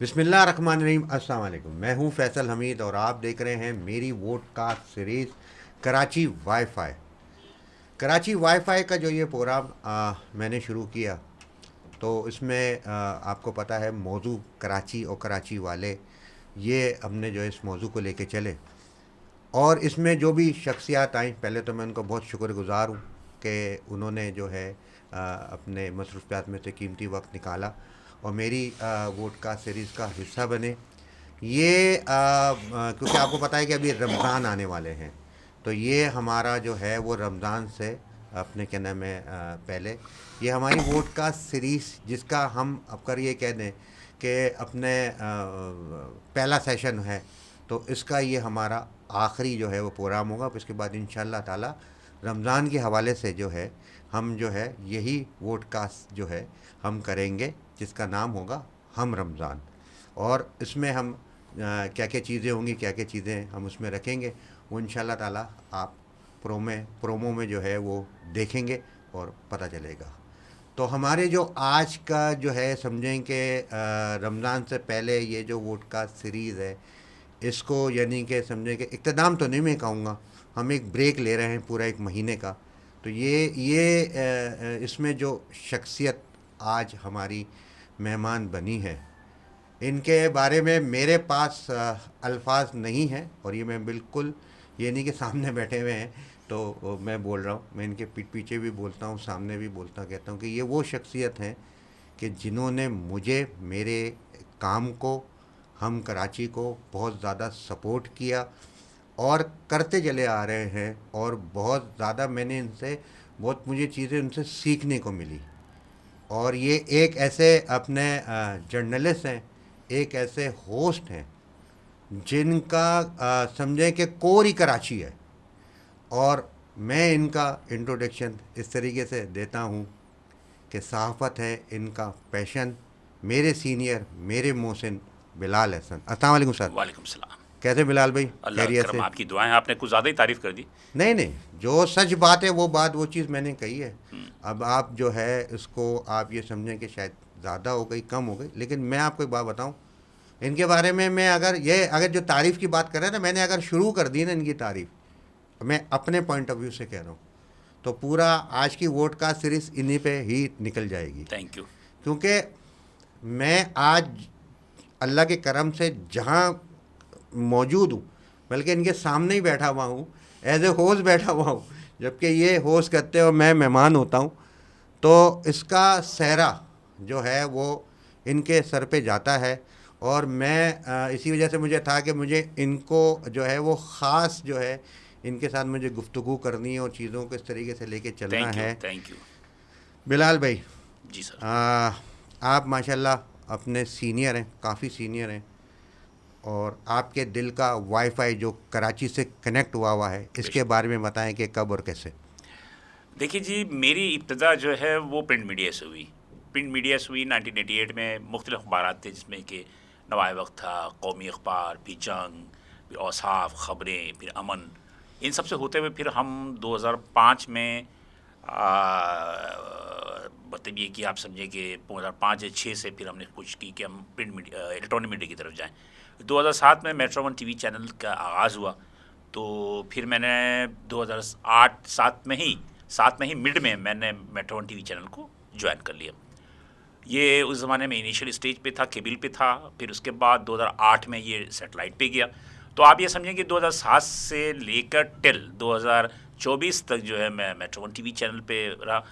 बिस्मिल्लाहिर्रहमानिर्रहीम। अस्सलाम वालेकुम। मैं हूं फैसल हमीद और आप देख रहे हैं मेरी vodcast series Karachi wifi. Karachi wifi का जो ये प्रोग्राम मैंने शुरू किया, तो इसमें आपको पता है मौजू कराची और कराची वाले, ये हमने जो इस मौजू को लेके चले। और इसमें जो भी शख्सियात आई, पहले तो मैं उनका बहुत शुक्रगुज़ार हूँ कि उन्होंने जो है अपने मसरूफियात में से कीमती वक्त निकाला और मेरी वोडकास्ट सीरीज़ का हिस्सा बने। ये क्योंकि आपको पता है कि अभी रमज़ान आने वाले हैं, तो ये हमारा जो है वो रमज़ान से अपने क्या नाम है पहले ये हमारी वोडकास्ट सीरीज़, जिसका हम अब कर ये कह दें कि अपने पहला सेशन है, तो इसका ये हमारा आखिरी जो है वो प्रोग्राम होगा। फिर इसके बाद इंशाअल्लाह ताला रमज़ान के हवाले से जो है हम जो है यही वोडकास्ट जो है हम करेंगे, जिसका नाम होगा हम रमज़ान। और इसमें हम क्या क्या चीज़ें होंगी, क्या क्या चीज़ें हम उसमें रखेंगे, वो इंशाअल्लाह ताला आप प्रोमो में जो है वो देखेंगे और पता चलेगा। तो हमारे जो आज का जो है समझें कि रमज़ान से पहले ये जो वोडकास्ट सीरीज़ है, इसको यानी कि समझें कि इख्तिताम तो नहीं मैं कहूँगा, हम एक ब्रेक ले रहे हैं पूरा एक महीने का। तो इसमें जो शख्सियत आज हमारी मेहमान बनी है, इनके बारे में मेरे पास अल्फाज नहीं हैं। और ये मैं बिल्कुल ये नहीं कि सामने बैठे हुए हैं तो मैं बोल रहा हूँ, मैं इनके पीठ पीछे भी बोलता हूँ, सामने भी बोलता कहता हूँ कि ये वो शख्सियत हैं कि जिन्होंने मुझे मेरे काम को, हम कराची को बहुत ज़्यादा सपोर्ट किया और करते चले आ रहे हैं। और बहुत ज़्यादा मैंने इनसे बहुत मुझे चीज़ें उनसे सीखने को मिली। और ये एक ऐसे अपने जर्नलिस्ट हैं, एक ऐसे होस्ट हैं जिनका समझें कि कोर ही कराची है। और मैं इनका इंट्रोडक्शन इस तरीके से देता हूँ कि सहाफ़त है इनका पैशन। मेरे सीनियर, मेरे मोहसिन बिलाल हसन। अस्सलाम वालेकुम सर। वालेकुम सलाम। कैसे बिलाल भाई? अल्लाह खैरियत करम, से? आपकी दुआएं। आपने कुछ ज़्यादा ही तारीफ़ कर दी। नहीं नहीं, जो सच बात है वो बात, वो चीज़ मैंने कही है। अब आप जो है इसको आप ये समझें कि शायद ज़्यादा हो गई, कम हो गई, लेकिन मैं आपको एक बात बताऊं इनके बारे में। मैं अगर जो तारीफ़ की बात कर रहे हैं ना, मैंने अगर शुरू कर दी ना इनकी तारीफ़, मैं अपने पॉइंट ऑफ व्यू से कह रहा हूँ, तो पूरा आज की वोडकास्ट सीरीज़ इन्हीं पे ही निकल जाएगी। Thank you. क्योंकि मैं आज अल्लाह के करम से जहाँ मौजूद हूँ, बल्कि इनके सामने ही बैठा हुआ हूँ, एज ए होस्ट बैठा हुआ हूँ, जबकि ये होस्ट करते हैं और मैं मेहमान होता हूँ। तो इसका सेहरा जो है वो इनके सर पे जाता है। और मैं इसी वजह से मुझे था कि मुझे इनको जो है वो ख़ास जो है इनके साथ मुझे गुफ्तगू करनी है और चीज़ों को इस तरीके से लेके चलना थैंक यू। है। Thank you. बिलाल भाई, जी सर। आप माशाल्लाह अपने सीनियर हैं, काफ़ी सीनियर हैं, और आपके दिल का वाईफाई जो कराची से कनेक्ट हुआ है, इसके बेशक। बारे में बताएं कि कब और कैसे। देखिए जी, मेरी इब्तदा जो है वो प्रिंट मीडिया से हुई। प्रिंट मीडिया से हुई 1988 में। मुख्तलिफ अखबार थे जिसमें कि नवाए वक्त था, कौमी अखबार, फिर जंग, फिर औसाफ, ख़बरें, फिर अमन। इन सब से होते हुए फिर हम 2005 में मतलब ये कि आप समझें कि 2005 या 6 से फिर हमने कोशिश की कि हम प्रिंट मीडिया, इलेक्ट्रॉनिक मीडिया की तरफ जाएं। 2007 में मेट्रो वन टीवी चैनल का आगाज़ हुआ। तो फिर मैंने 2008-7 में ही, मिड में मैंने मेट्रो वन टीवी चैनल को ज्वाइन कर लिया। ये उस ज़माने में इनिशियल स्टेज पे था, केबल पे था। फिर उसके बाद 2008 में ये सेटेलाइट पे गया। तो आप ये समझें कि 2007 से लेकर टिल 2024 तक जो है मैं मेट्रो वन टीवी चैनल पे रहा।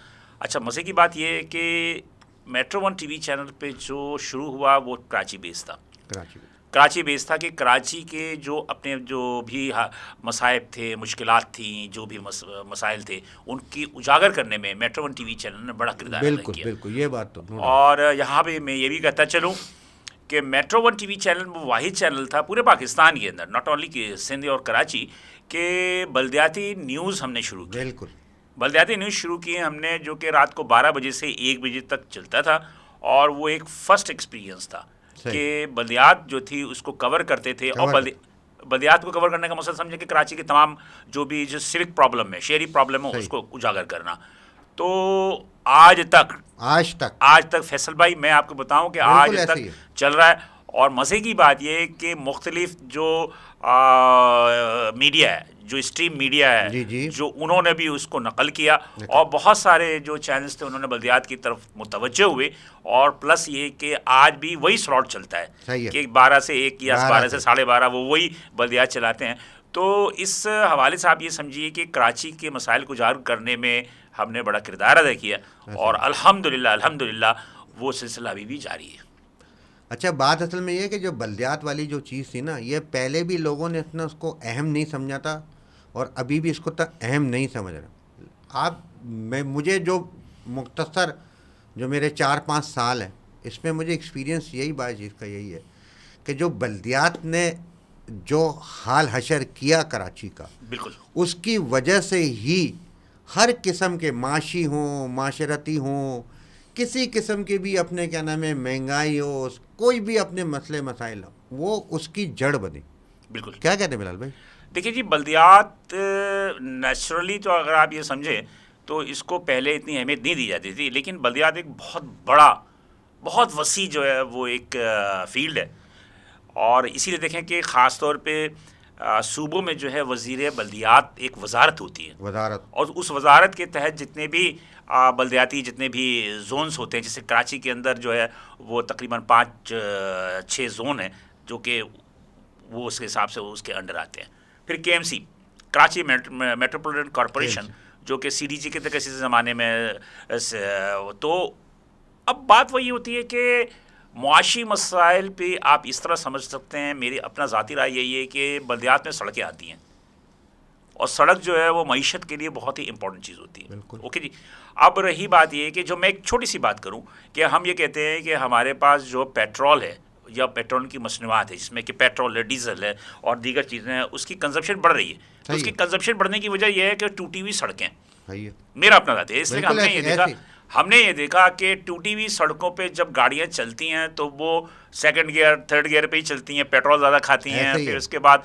अच्छा, मज़े की बात ये है कि मेट्रो वन टीवी चैनल पे जो शुरू हुआ वो कराची बेस्ड था। कराची में? कराची बेस्ड था कि कराची के जो अपने जो भी मसाइब थे, मुश्किलात थी, जो भी मसाइल थे, उनकी उजागर करने में मेट्रो वन टीवी चैनल ने बड़ा किरदार अदा बिल्कुल किया। बिल्कुल, ये बात तो नो डाउट। और यहाँ पे मैं ये भी कहता चलूँ कि मेट्रो वन टीवी चैनल वो वाहिद चैनल था पूरे पाकिस्तान के अंदर, नॉट ओनली कि सिंध और कराची के, बल्दियाती न्यूज़ हमने शुरू की। बिल्कुल बल्दियाती न्यूज़ शुरू किए हमने, जो कि रात को 12 बजे से 1 बजे तक चलता था। और वो एक फ़र्स्ट एक्सपीरियंस था सही। कि बल्दियात जो थी उसको कवर करते थे। और कवर। बल्दियात को कवर करने का मकसद समझे कि कराची के तमाम जो भी जो सिविक प्रॉब्लम है, शहरी प्रॉब्लम है, सही। उसको उजागर करना। तो आज तक आज तक फैसल भाई, मैं आपको बताऊं कि बिल्कुल आज ऐसे तक ही है। चल रहा है। और मज़े की बात यह है कि मुख्तलिफ जो मीडिया है, जो स्ट्रीम मीडिया जी है, जी। जो उन्होंने भी उसको नकल किया नकल। और बहुत सारे जो चैनल्स थे उन्होंने बल्दियात की तरफ मुतवज्जो हुए। और प्लस ये कि आज भी वही स्लॉट चलता है सही है। कि 12 से 1 या 12 12 से 12:30 वो वही बल्दियात चलाते हैं। तो इस हवाले से आप ये समझिए कि कराची के मसाइल को उजागर करने में हमने बड़ा किरदार अदा किया और अल्हम्दुलिल्लाह अल्हम्दुलिल्लाह वो सिलसिला अभी भी जारी है। अच्छा, बात असल में ये है कि जो बल्दियात वाली जो चीज़ थी ना, ये पहले भी लोगों ने इतना उसको अहम नहीं समझा था और अभी भी इसको तक अहम नहीं समझ रहा। मुझे जो मुख्तसर जो मेरे 4-5 साल हैं, इसमें मुझे एक्सपीरियंस यही बात चीज़ का यही है कि जो बल्दियात ने जो हाल हशर किया कराची का, बिल्कुल उसकी वजह से ही हर किस्म के माशी हों, माशरती हों, किसी किस्म के भी अपने क्या नाम है महंगाई हो, कोई भी अपने मसले मसाइल हो, वो उसकी जड़ बनी। बिल्कुल। क्या कहते हैं बिलाल भाई? देखिए जी, बल्दियात नेचुरली तो अगर आप ये समझें तो इसको पहले इतनी अहमियत नहीं दी जाती थी, लेकिन बल्दियात एक बहुत बड़ा, बहुत वसी जो है वो एक फील्ड है। और इसीलिए देखें कि ख़ास तौर पे सूबों में जो है वज़ीर बल्दियात एक वजारत होती है, वजारत, और उस वजारत के तहत जितने भी बल्दियाती जितने भी जोन्स होते हैं, जैसे कराची के अंदर जो है वो तकरीबन 5-6 जोन हैं जो कि वो उसके हिसाब से उसके अंडर आते हैं। फिर KMC, कराची मेट्रोपॉलिटन कॉरपोरेशन, जो कि CDG के तक किसी ज़माने में तो अब बात वही होती है कि मुआशी मसाइल पे आप इस तरह समझ सकते हैं, मेरी अपना ज़ाती राय यही है कि बल्दियात में सड़कें आती हैं और सड़क जो है वो मईशत के लिए बहुत ही इंपॉर्टेंट चीज़ होती है। ओके जी। अब रही बात ये कि जो मैं एक छोटी सी बात करूं कि हम ये कहते हैं कि हमारे पास जो पेट्रोल है या पेट्रोल की मसनूआत है, जिसमें कि पेट्रोल है, डीजल है और दीगर चीज़ें हैं, उसकी कंजप्शन बढ़ रही है। तो उसकी कंजप्शन बढ़ने की वजह यह है कि टूटी हुई सड़कें, मेरा अपना बात है, इसलिए हमने ये देखा कि टूटी हुई सड़कों पे जब गाड़ियाँ चलती हैं तो वो सेकंड गियर, थर्ड गियर पे ही चलती हैं, पेट्रोल ज़्यादा खाती हैं। फिर उसके बाद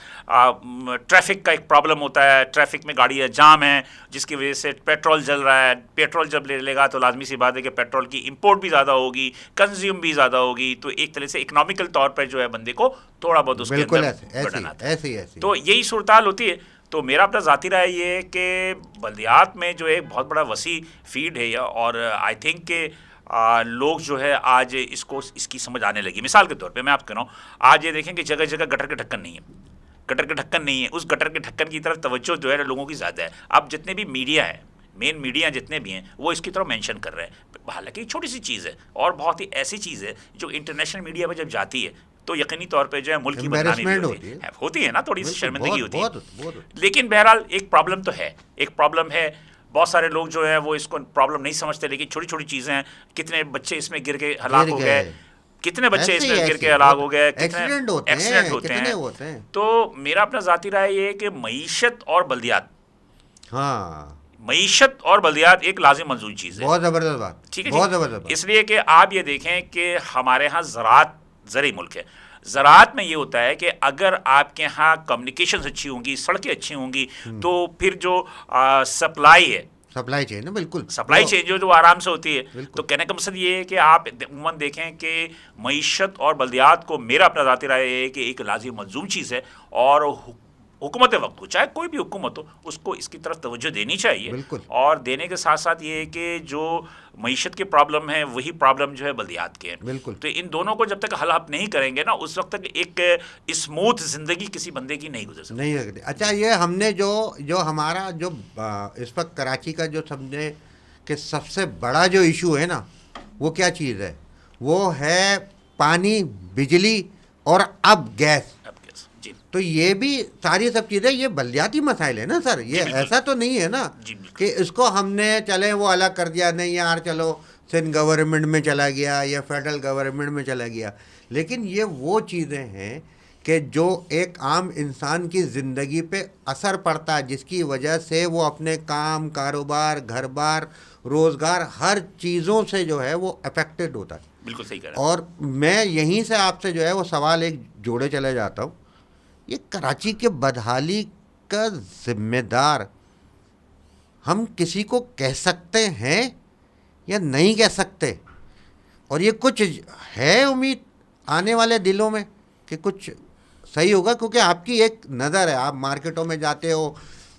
ट्रैफिक का एक प्रॉब्लम होता है, ट्रैफिक में गाड़ियाँ जाम हैं, जिसकी वजह से पेट्रोल जल रहा है। पेट्रोल जब ले लेगा तो लाजमी सी बात है कि पेट्रोल की इंपोर्ट भी ज़्यादा होगी, कंज्यूम भी ज़्यादा होगी, तो एक तरह से इकनॉमिकल तौर पर जो है बंदे को थोड़ा बहुत उसके अंदर बढ़ना आता है। तो यही सूरत हाल होती है। तो मेरा अपना ज़ाती राय ये है कि बल्दियात में जो एक बहुत बड़ा वसी फील्ड है, और आई थिंक कि लोग जो है आज इसकी समझ आने लगी। मिसाल के तौर पे मैं आपको कह रहा हूँ, आज ये देखें कि जगह जगह गटर के ढक्कन नहीं है, गटर के ढक्कन नहीं है। उस गटर के ढक्कन की तरफ तवज्जो जो है लोगों की ज़्यादा है। अब जितने भी मीडिया है, मेन मीडिया जितने भी हैं, वो इसकी तरफ मेंशन कर रहे हैं। हालांकि छोटी सी चीज़ है और बहुत ही ऐसी चीज़ है जो इंटरनेशनल मीडिया में जब जाती है तो यकीनी तौर पे जो है मुल्क की बदनामी भी होती है ना, थोड़ी सी शर्मिंदगी होती है। लेकिन बहरहाल एक प्रॉब्लम तो है, एक प्रॉब्लम है। बहुत सारे लोग जो है वो इसको प्रॉब्लम नहीं समझते, लेकिन छोटी छोटी चीज़ें हैं। कितने बच्चे इसमें गिर के हलाक हो गए, कितने बच्चे इसमें गिर के हलाक हो गए, कितने एक्सीडेंट होते हैं। तो मेरा अपना ज़ाती राय ये है कि मईशत और बल्दियात, मईशत और बल्दियात एक लाजिम मंजूर चीज़ है। बहुत ज़बरदस्त बात, ठीक है। इसलिए कि आप ये देखें कि हमारे यहाँ ज़राअत ज़रूरी मुल्क है। ज़राअत में ये होता है कि अगर आपके यहाँ कम्युनिकेशन अच्छी होंगी, सड़कें अच्छी होंगी, तो फिर जो सप्लाई है, सप्लाई चेन है, बिल्कुल सप्लाई चेन जो आराम से होती है। तो कहने का मकसद ये है कि आप उमूमन देखें कि मईशत और बल्दियात को मेरा अपना ज़ाती राय है कि एक लाज़िम मंजूम चीज़ है, और हुकूमत वक्त हो, चाहे कोई भी हुकूमत हो, उसको इसकी तरफ तवज्जो देनी चाहिए। और देने के साथ साथ ये है कि जो मईशत के प्रॉब्लम है वही प्रॉब्लम जो है बल्दियात के हैं। तो इन दोनों को जब तक हल आप नहीं करेंगे ना, उस वक्त तक एक स्मूथ ज़िंदगी किसी बंदे की नहीं गुजर सकती, नहीं सकती। अच्छा, ये हमने जो हमारा जो इस वक्त कराची का जो समझे कि सबसे बड़ा जो इशू है ना, वो क्या चीज़ है? वो है पानी, बिजली और अब गैस। तो ये भी सारी सब चीज़ें ये बल्दियाती मसाइल है ना सर, ये ऐसा तो नहीं है ना कि इसको हमने चले वो अलग कर दिया, नहीं यार चलो सिंध गवर्नमेंट में चला गया या फेडरल गवर्नमेंट में चला गया। लेकिन ये वो चीज़ें हैं कि जो एक आम इंसान की ज़िंदगी पे असर पड़ता है, जिसकी वजह से वो अपने काम, कारोबार, घर बार, रोज़गार, हर चीज़ों से जो है वो अफेक्टेड होता है। बिल्कुल सही कह रहे हैं। और मैं यहीं से आपसे जो है वो सवाल एक जोड़े चले जाता हूँ, ये कराची के बदहाली का जिम्मेदार हम किसी को कह सकते हैं या नहीं कह सकते? और ये कुछ है उम्मीद आने वाले दिनों में कि कुछ सही होगा? क्योंकि आपकी एक नज़र है, आप मार्केटों में जाते हो,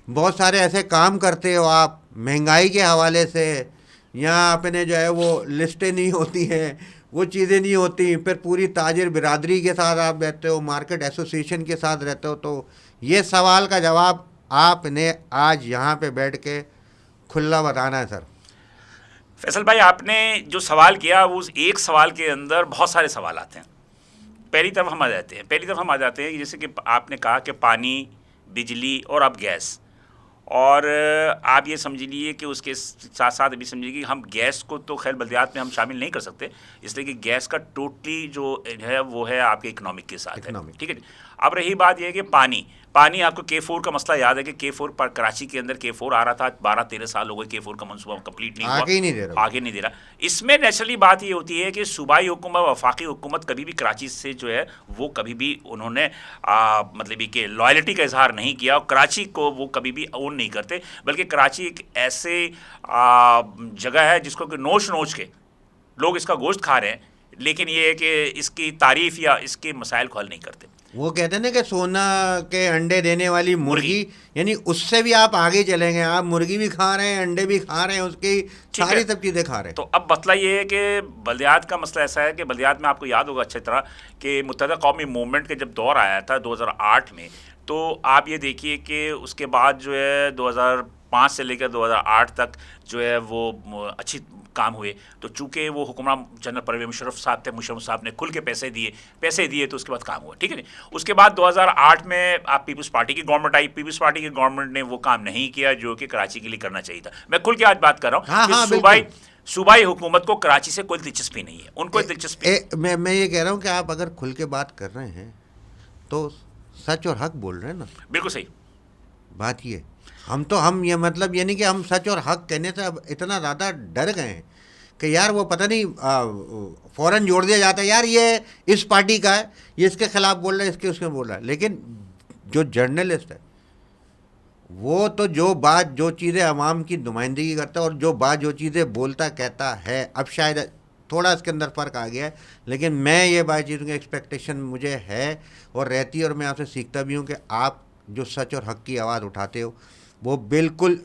बहुत सारे ऐसे काम करते हो आप महंगाई के हवाले से, यहाँ अपने जो है वो लिस्टें नहीं होती हैं, वो चीज़ें नहीं होती, फिर पूरी ताजिर बिरादरी के साथ आप रहते हो, मार्केट एसोसिएशन के साथ रहते हो, तो ये सवाल का जवाब आपने आज यहाँ पे बैठ के खुला बताना है सर। फैसल भाई, आपने जो सवाल किया उस एक सवाल के अंदर बहुत सारे सवाल आते हैं। पहली तरफ हम आ जाते हैं कि जैसे कि आपने कहा कि पानी, बिजली और अब गैस, और आप ये समझ लीजिए कि उसके साथ साथ अभी समझिए कि हम गैस को तो खैर बल्दियात में हम शामिल नहीं कर सकते, इसलिए कि गैस का टोटली जो है वो है आपके इकोनॉमिक के साथ है, ठीक है जी। अब रही बात यह कि पानी आपको K4 का मसला याद है कि K4 पर कराची के अंदर K4 आ रहा था, 12-13 साल हो गए K4 का मनसूबा कंप्लीट नहीं हुआ, आगे नहीं दे रहा। इसमें नेचुरली बात ये होती है कि सूबाई हुकूमत, वफाकी हुकूमत कभी भी कराची से जो है वो कभी भी उन्होंने मतलब कि लॉयल्टी का इजहार नहीं किया, और कराची को वो कभी भी ओन नहीं करते, बल्कि कराची एक ऐसे जगह है जिसको कि नोच नोच के लोग इसका गोश्त खा रहे हैं, लेकिन ये है कि इसकी तारीफ या इसके मसाइल को हल नहीं करते। वो कहते हैं ना कि सोना के अंडे देने वाली मुर्गी, यानी उससे भी आप आगे चलेंगे, आप मुर्गी भी खा रहे हैं, अंडे भी खा रहे हैं, उसकी सारी सब चीज़ें खा रहे हैं। तो अब मसला ये है कि बल्दियात का मसला ऐसा है कि बल्दियात में आपको याद होगा अच्छी तरह कि मुत्तहदा कौमी मूवमेंट के जब दौर आया था 2008 में, तो आप ये देखिए कि उसके बाद जो है 2005 से लेकर 2008 तक जो है वो अच्छी काम हुए। तो चूंकि वो हुक्मरान जनरल परवेज़ मुशर्रफ साहब थे, मुशर्रफ साहब ने खुल के पैसे दिए तो उसके बाद काम हुआ, ठीक है। उसके बाद 2008 में आप पीपल्स पार्टी की गवर्नमेंट आई, पीपल्स पार्टी की गवर्नमेंट ने वो काम नहीं किया जो कि कराची के लिए करना चाहिए था। मैं खुल के आज बात कर रहा हूँ कि सूबाई हुकूमत को कराची से कोई दिलचस्पी नहीं है, उनको दिलचस्पी। मैं ये कह रहा हूँ कि आप अगर खुल के बात कर रहे हैं तो सच और हक बोल रहे हैं ना। बिल्कुल सही बात ये, हम ये मतलब यानी कि हम सच और हक कहने से अब इतना ज़्यादा डर गए हैं कि यार वो पता नहीं फ़ौरन जोड़ दिया जाता है, यार ये इस पार्टी का है, ये इसके खिलाफ बोल रहा है, इसके उसके बोल रहा है। लेकिन जो जर्नलिस्ट है वो तो जो चीज़ें अवाम की नुमाइंदगी करता है और जो चीज़ें बोलता कहता है, अब शायद थोड़ा इसके अंदर फ़र्क आ गया है, लेकिन मैं ये बातचीत की एक्सपेक्टेशन मुझे है और रहती है, और मैं आपसे सीखता भी हूँ कि आप जो सच और हक की आवाज़ उठाते हो वो बिल्कुल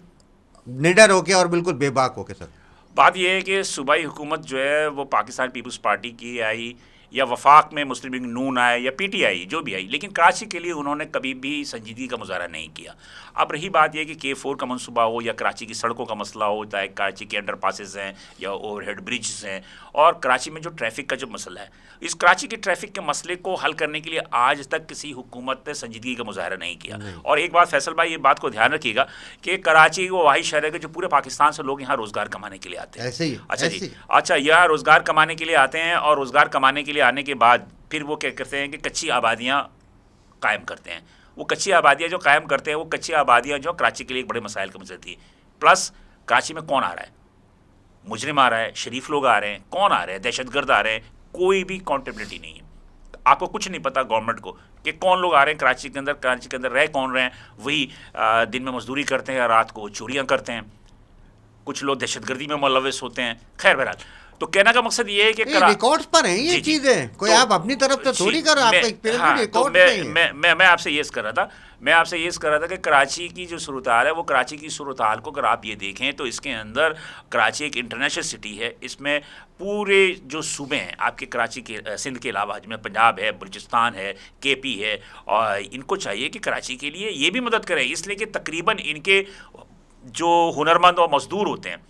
निडर होके और बिल्कुल बेबाक होके सर। बात यह है कि सूबाई हुकूमत जो है वो पाकिस्तान पीपल्स पार्टी की आई या वफाक में मुस्लिम लीग नून आए या PTI जो भी आई, लेकिन कराची के लिए उन्होंने कभी भी संजीदगी का मुजाहरा नहीं किया। अब रही बात यह कि K4 का मनसूबा हो या कराची की सड़कों का मसला हो, चाहे कराची के अंडर पासेस हैं या ओवरहेड ब्रिज हैं, और कराची में जो ट्रैफिक का जो मसला है, इस कराची के ट्रैफिक के मसले को हल करने के लिए आज तक किसी हुकूमत ने संजीदगी का मुजाहरा नहीं किया। और एक बात फैसल भाई, ये बात को ध्यान रखिएगा कि कराची वो वाही शहर है कि जो पूरे पाकिस्तान से लोग यहाँ रोज़गार कमाने के लिए आते हैं। ऐसे ही अच्छा जी, अच्छा, यहाँ रोज़गार कमाने के लिए आते हैं, और रोज़गार कमाने के लिए आने के बाद फिर वो क्या करते हैं कि कच्ची आबादियाँ कायम करते हैं। वो कच्ची आबादियाँ जो कायम करते हैं, वो कच्ची आबादियाँ जो कराची के लिए एक बड़े मसाइल का मसला थी। प्लस कराची में कौन आ रहा है? मुजरिम आ रहा है, शरीफ लोग आ रहे हैं, कौन आ रहे हैं? दहशतगर्द आ रहे हैं, कोई भी काउंटेबिलिटी नहीं है। आपको कुछ नहीं पता गवर्नमेंट को कि कौन लोग आ रहे हैं कराची के अंदर रह कौन रहे हैं। वही दिन में मजदूरी करते हैं, रात को चोरियाँ करते हैं, कुछ लोग दहशतगर्दी में मुलविस होते हैं। खैर बहरहाल, तो कहने का मकसद ये है कि रिकॉर्ड्स पर हैं ये चीजें, कोई तो, आप अपनी तरफ से थोड़ी कर, आपका एक्सपीरियंस रिकॉर्ड पे है। मैं आपसे ये कह रहा था कि कराची की जो सूरत हाल है, वो कराची की सूरत हाल को अगर आप ये देखें तो इसके अंदर कराची एक इंटरनेशनल सिटी है। इसमें पूरे जो सूबे हैं आपके कराची के, सिंध के अलावा जिसमें पंजाब है, बलूचिस्तान है, KP है, और इनको चाहिए कि कराची के लिए ये भी मदद करें, इसलिए कि तकरीबन इनके जो हुनरमंद और मजदूर होते हैं,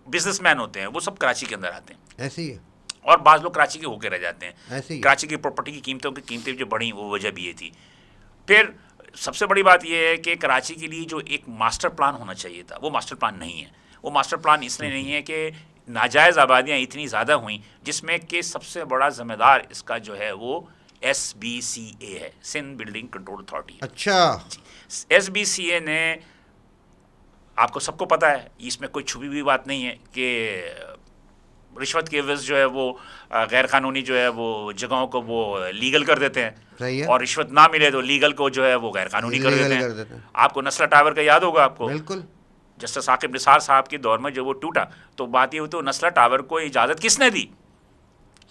बिजनेसमैन होते हैं, वो सब कराची के अंदर आते हैं। ऐसे ही है। और बाज़ लोग कराची के होकर रह जाते हैं। ऐसे ही कराची की प्रॉपर्टी की कीमतें जो बढ़ी, वो वजह भी ये थी। फिर सबसे बड़ी बात यह है कि कराची के लिए जो एक मास्टर प्लान होना चाहिए था, वो मास्टर प्लान नहीं है। वो मास्टर प्लान इसलिए नहीं है कि नाजायज़ आबादियाँ इतनी ज़्यादा हुई, जिसमें कि सबसे बड़ा ज़िम्मेदार इसका जो है वो SBCA है, सिंध बिल्डिंग कंट्रोल अथॉरिटी। अच्छा, SBCA ने, आपको सबको पता है, इसमें कोई छुपी हुई बात नहीं है कि रिश्वत के एवज़ जो है वो गैर कानूनी जो है वो जगहों को वो लीगल कर देते हैं। सही है। और रिश्वत ना मिले तो लीगल को जो है वो गैर कानूनी कर देते हैं। आपको नस्ला टावर का याद होगा आपको, बिल्कुल, जस्टिस साकिब निसार साहब के दौर में जो वो टूटा, तो बात ये हुई तो नस्ला टावर को इजाज़त किसने दी?